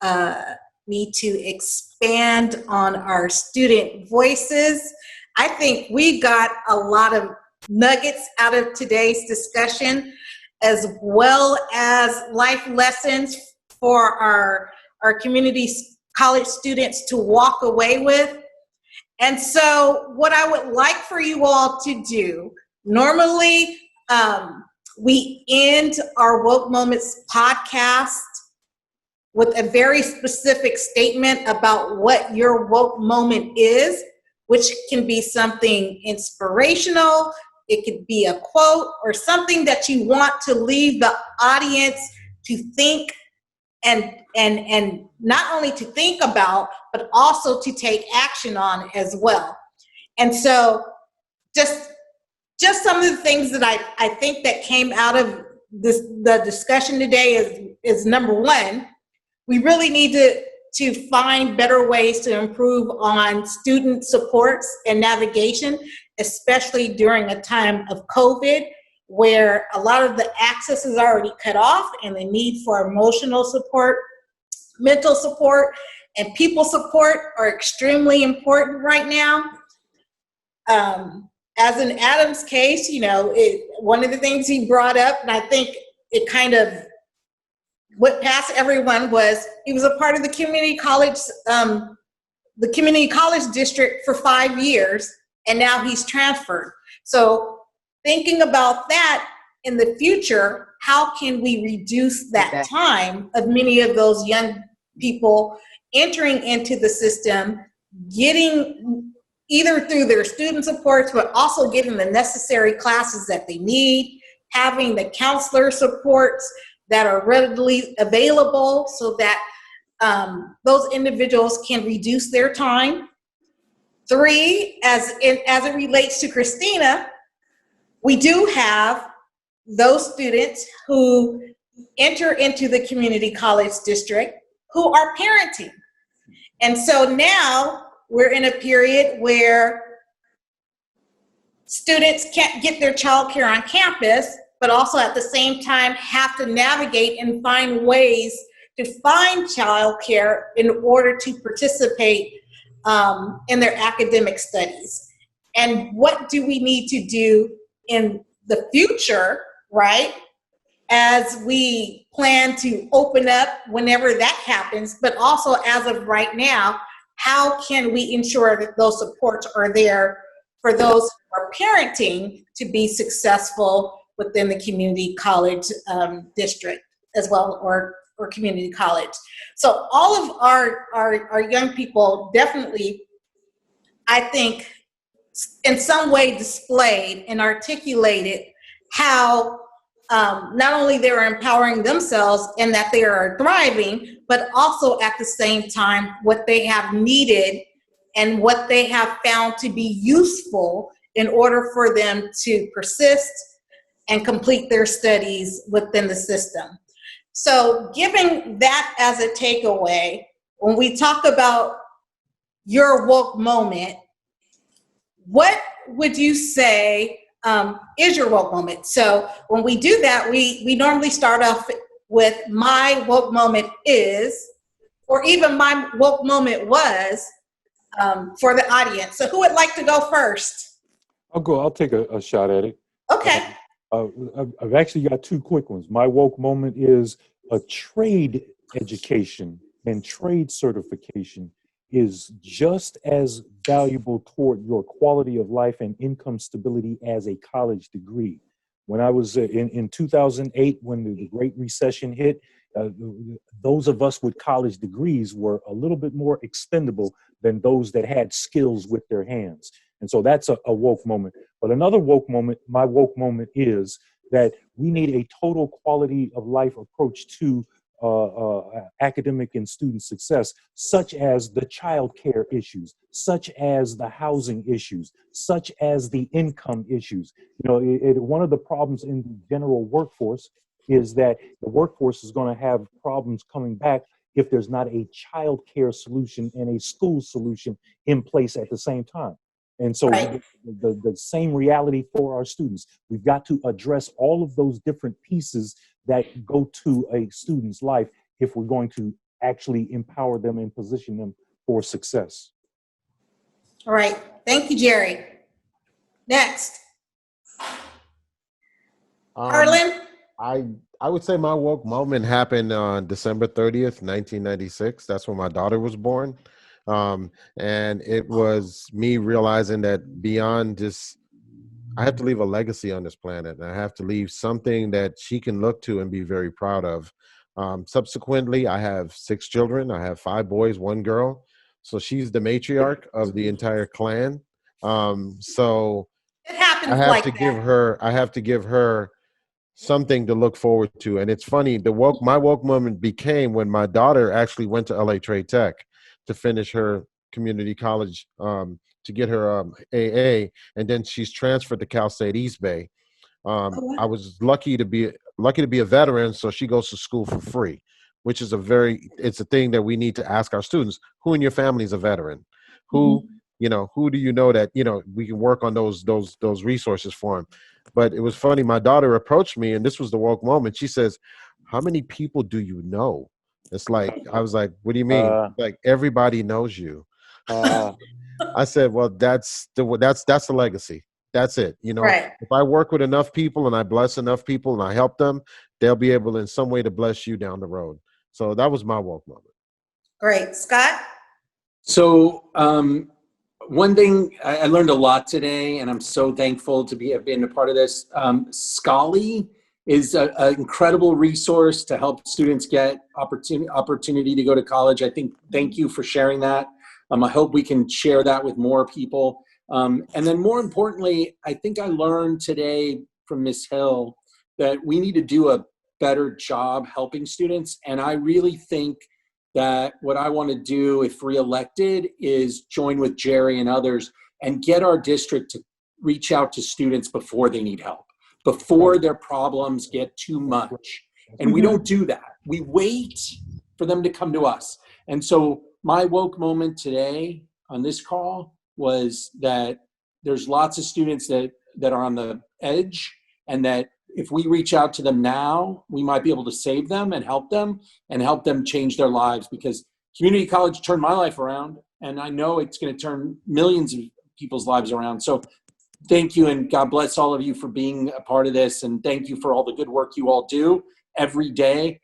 need to expand on our student voices. I think we got a lot of nuggets out of today's discussion, as well as life lessons for our community college students to walk away with. And so what I would like for you all to do, normally we end our Woke Moments podcast with a very specific statement about what your woke moment is, which can be something inspirational, it could be a quote, or something that you want to leave the audience to think and not only to think about, but also to take action on as well. And so just some of the things that I think that came out of the discussion today is number one, we really need to find better ways to improve on student supports and navigation, especially during a time of COVID, where a lot of the access is already cut off and the need for emotional support, mental support, and people support are extremely important right now. As in Adam's case, you know, one of the things he brought up, and I think it kind of went past everyone, was he was a part of the community college district for 5 years, and now he's transferred. So thinking about that in the future, how can we reduce that time of many of those young people entering into the system, getting either through their student supports, but also getting the necessary classes that they need, having the counselor supports that are readily available so that those individuals can reduce their time. 3, as it relates to Christina, we do have those students who enter into the community college district who are parenting. And so now we're in a period where students can't get their childcare on campus, but also at the same time have to navigate and find ways to find childcare in order to participate in their academic studies. And what do we need to do in the future, right, as we plan to open up whenever that happens, but also as of right now, how can we ensure that those supports are there for those who are parenting to be successful within the community college district as well, or community college. So all of our young people definitely, I think, in some way displayed and articulated how not only they're empowering themselves and that they are thriving, but also at the same time what they have needed and what they have found to be useful in order for them to persist and complete their studies within the system. So giving that as a takeaway, when we talk about your woke moment, what would you say is your woke moment? So when we do that, we normally start off with my woke moment is, or even my woke moment was, for the audience. So who would like to go first? I'll take a shot at it. Okay. I've actually got 2 quick ones. My woke moment is a trade education and trade certification is just as valuable toward your quality of life and income stability as a college degree. When I was in 2008, when the Great Recession hit, those of us with college degrees were a little bit more expendable than those that had skills with their hands. And so that's a woke moment. But another woke moment, my woke moment, is that we need a total quality of life approach to academic and student success, such as the child care issues, such as the housing issues, such as the income issues. You know, one of the problems in the general workforce is that the workforce is going to have problems coming back if there's not a child care solution and a school solution in place at the same time. And so Right. the same reality for our students. We've got to address all of those different pieces that go to a student's life if we're going to actually empower them and position them for success. All right. Thank you, Jerry. Next. Harlan? I would say my woke moment happened on December 30th, 1996. That's when my daughter was born. And it was me realizing that beyond just, I have to leave a legacy on this planet, and I have to leave something that she can look to and be very proud of. Subsequently, I have 6 children. I have 5 boys, 1 girl. So she's the matriarch of the entire clan. So It happens I have like to that. give her something to look forward to. And it's funny, my woke moment became when my daughter actually went to LA Trade Tech to finish her community college, to get her AA, and then she's transferred to Cal State East Bay. I was lucky to be a veteran, so she goes to school for free, which is it's a thing that we need to ask our students: who in your family is a veteran? Who, who do you know that, we can work on those resources for them. But it was funny, my daughter approached me, and this was the woke moment. She says, "How many people do you know?" It's like, I was like, "What do you mean?" Like, everybody knows you. I said, "Well, that's the legacy. That's it. Right. If I work with enough people and I bless enough people and I help them, they'll be able in some way to bless you down the road." So that was my woke moment. Great. Scott? So one thing I learned a lot today, and I'm so thankful to have been a part of this. Scholly is an incredible resource to help students get opportunity to go to college. Thank you for sharing that. I hope we can share that with more people. And then more importantly, I think I learned today from Ms. Hill that we need to do a better job helping students. And I really think that what I want to do if reelected is join with Jerry and others and get our district to reach out to students before they need help, before their problems get too much. And we don't do that. We wait for them to come to us. And so my woke moment today on this call was that there's lots of students that are on the edge, and that if we reach out to them now, we might be able to save them and help them change their lives, because community college turned my life around, and I know it's going to turn millions of people's lives around. So thank you, and God bless all of you for being a part of this, and thank you for all the good work you all do every day.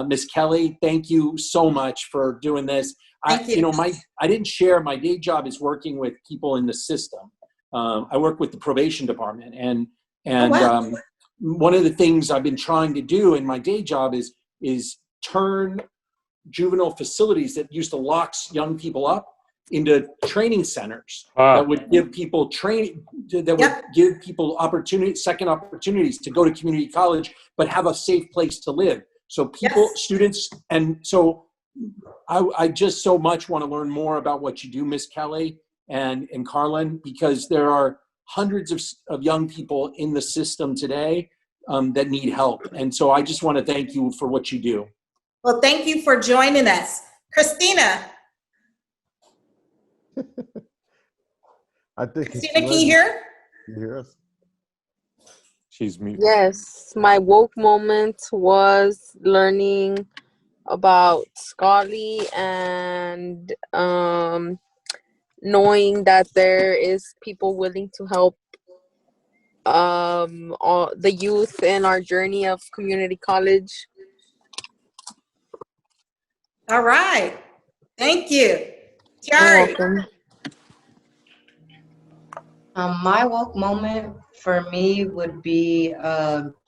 Ms. Kelly, thank you so much for doing this. Thank you. I didn't share, my day job is working with people in the system. I work with the probation department, and wow. one of the things I've been trying to do in my day job is turn juvenile facilities that used to lock young people up into training centers that would give people training, that would give people second opportunities to go to community college, but have a safe place to live. So students, and so I just so much want to learn more about what you do, Miss Kelly and Carlin, because there are hundreds of young people in the system today that need help. And so I just want to thank you for what you do. Well, thank you for joining us. Christina. I think Christina, can you hear? You hear us? She's mute. Yes, my woke moment was learning about Scotty and knowing that there is people willing to help all the youth in our journey of community college. All right. Thank you. You're Tiari. welcome. My woke moment for me would be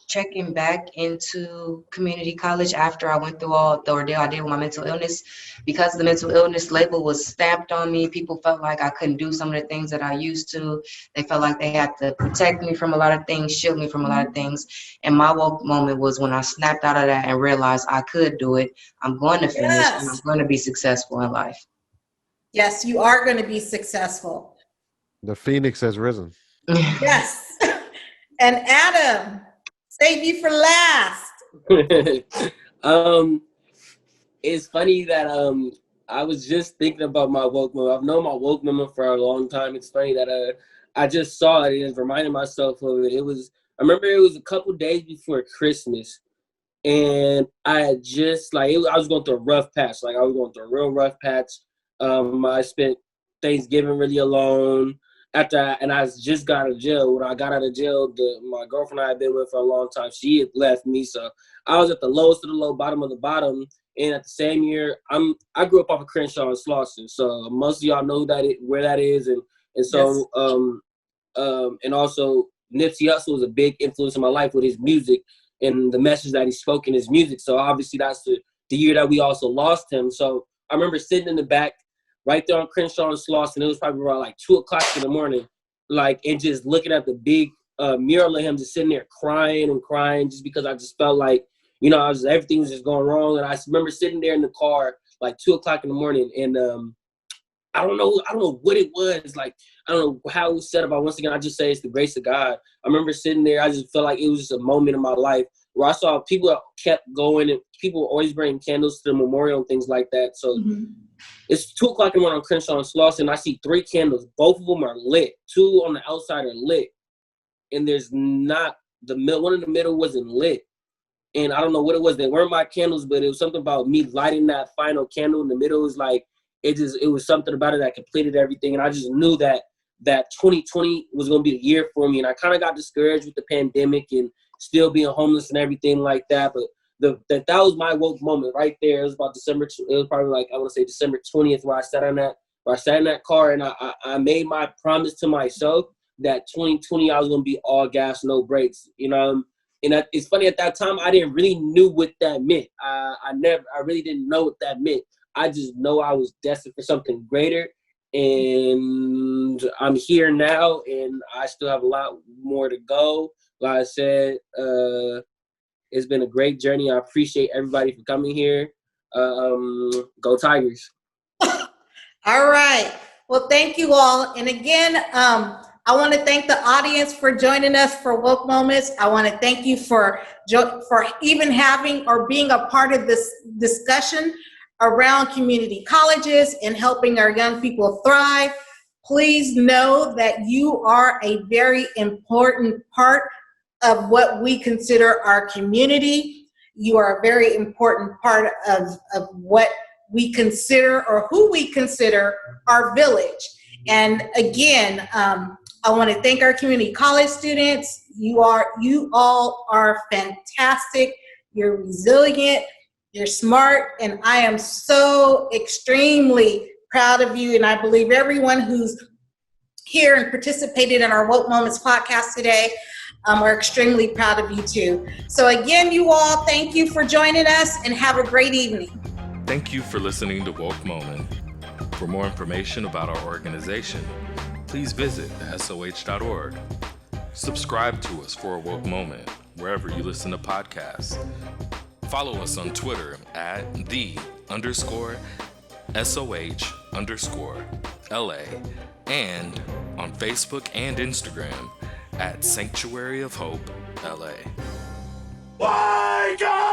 checking back into community college after I went through all the ordeal I did with my mental illness. Because the mental illness label was stamped on me, people felt like I couldn't do some of the things that I used to. They felt like they had to protect me from a lot of things, shield me from a lot of things. And my woke moment was when I snapped out of that and realized I could do it. I'm going to finish and I'm Yes. going to be successful in life. Yes, you are going to be successful. The Phoenix has risen. Yes. And Adam, save you for last. It's funny that I was just thinking about my woke moment. I've known my woke moment for a long time. It's funny that I just saw it and reminded myself of it. I remember it was a couple days before Christmas, and I had just I was going through a rough patch. Like I was going through a real rough patch. I spent Thanksgiving really alone. And I just got out of jail. When I got out of jail, my girlfriend I had been with for a long time, she had left me. So I was at the lowest of the low, bottom of the bottom. And at the same year, I grew up off of Crenshaw and Slauson. So most of y'all know where that is. And so and also Nipsey Hussle was a big influence in my life with his music and the message that he spoke in his music. So obviously that's the year that we also lost him. So I remember sitting in the back right there on Crenshaw and Slauson. It was probably around like 2:00 in the morning, and just looking at the big mural of him just sitting there crying just because I just felt like, everything was just going wrong. And I remember sitting there in the car like 2:00 in the morning, and I don't know what it was. Like, I don't know how it was set up. Once again, I just say it's the grace of God. I remember sitting there. I just felt like it was just a moment in my life where I saw people that kept going, and people were always bringing candles to the memorial and things like that. So it's 2:00 in the morning on Crenshaw and Slauson, and I see 3 candles. Both of them are lit. 2 on the outside are lit, and there's not one in the middle wasn't lit. And I don't know what it was. They weren't my candles, but it was something about me lighting that final candle in the middle. It was like it was something about it that completed everything. And I just knew that 2020 was going to be the year for me. And I kind of got discouraged with the pandemic and still being homeless and everything like that. But that was my woke moment right there. It was about December. It was probably like, I want to say December 20th, where I sat in that car and I made my promise to myself that 2020 I was going to be all gas, no brakes. And it's funny, at that time I didn't really knew what that meant. I really didn't know what that meant. I just know I was destined for something greater, and I'm here now, and I still have a lot more to go. Like I said, it's been a great journey. I appreciate everybody for coming here. Go Tigers. All right. Well, thank you all. And again, I want to thank the audience for joining us for Woke Moments. I want to thank you for even having or being a part of this discussion around community colleges and helping our young people thrive. Please know that you are a very important part of what we consider our community. You are a very important part of what we consider or who we consider our village. And again, I want to thank our community college students. You all are fantastic. You're resilient. You're smart. And I am so extremely proud of you. And I believe everyone who's here and participated in our Woke Moments podcast today, we're extremely proud of you too. So again, you all, thank you for joining us and have a great evening. Thank you for listening to Woke Moment. For more information about our organization, please visit soh.org. Subscribe to us for a Woke Moment wherever you listen to podcasts. Follow us on Twitter at @the_SOH_LA and on Facebook and Instagram at Sanctuary of Hope LA. Wake up!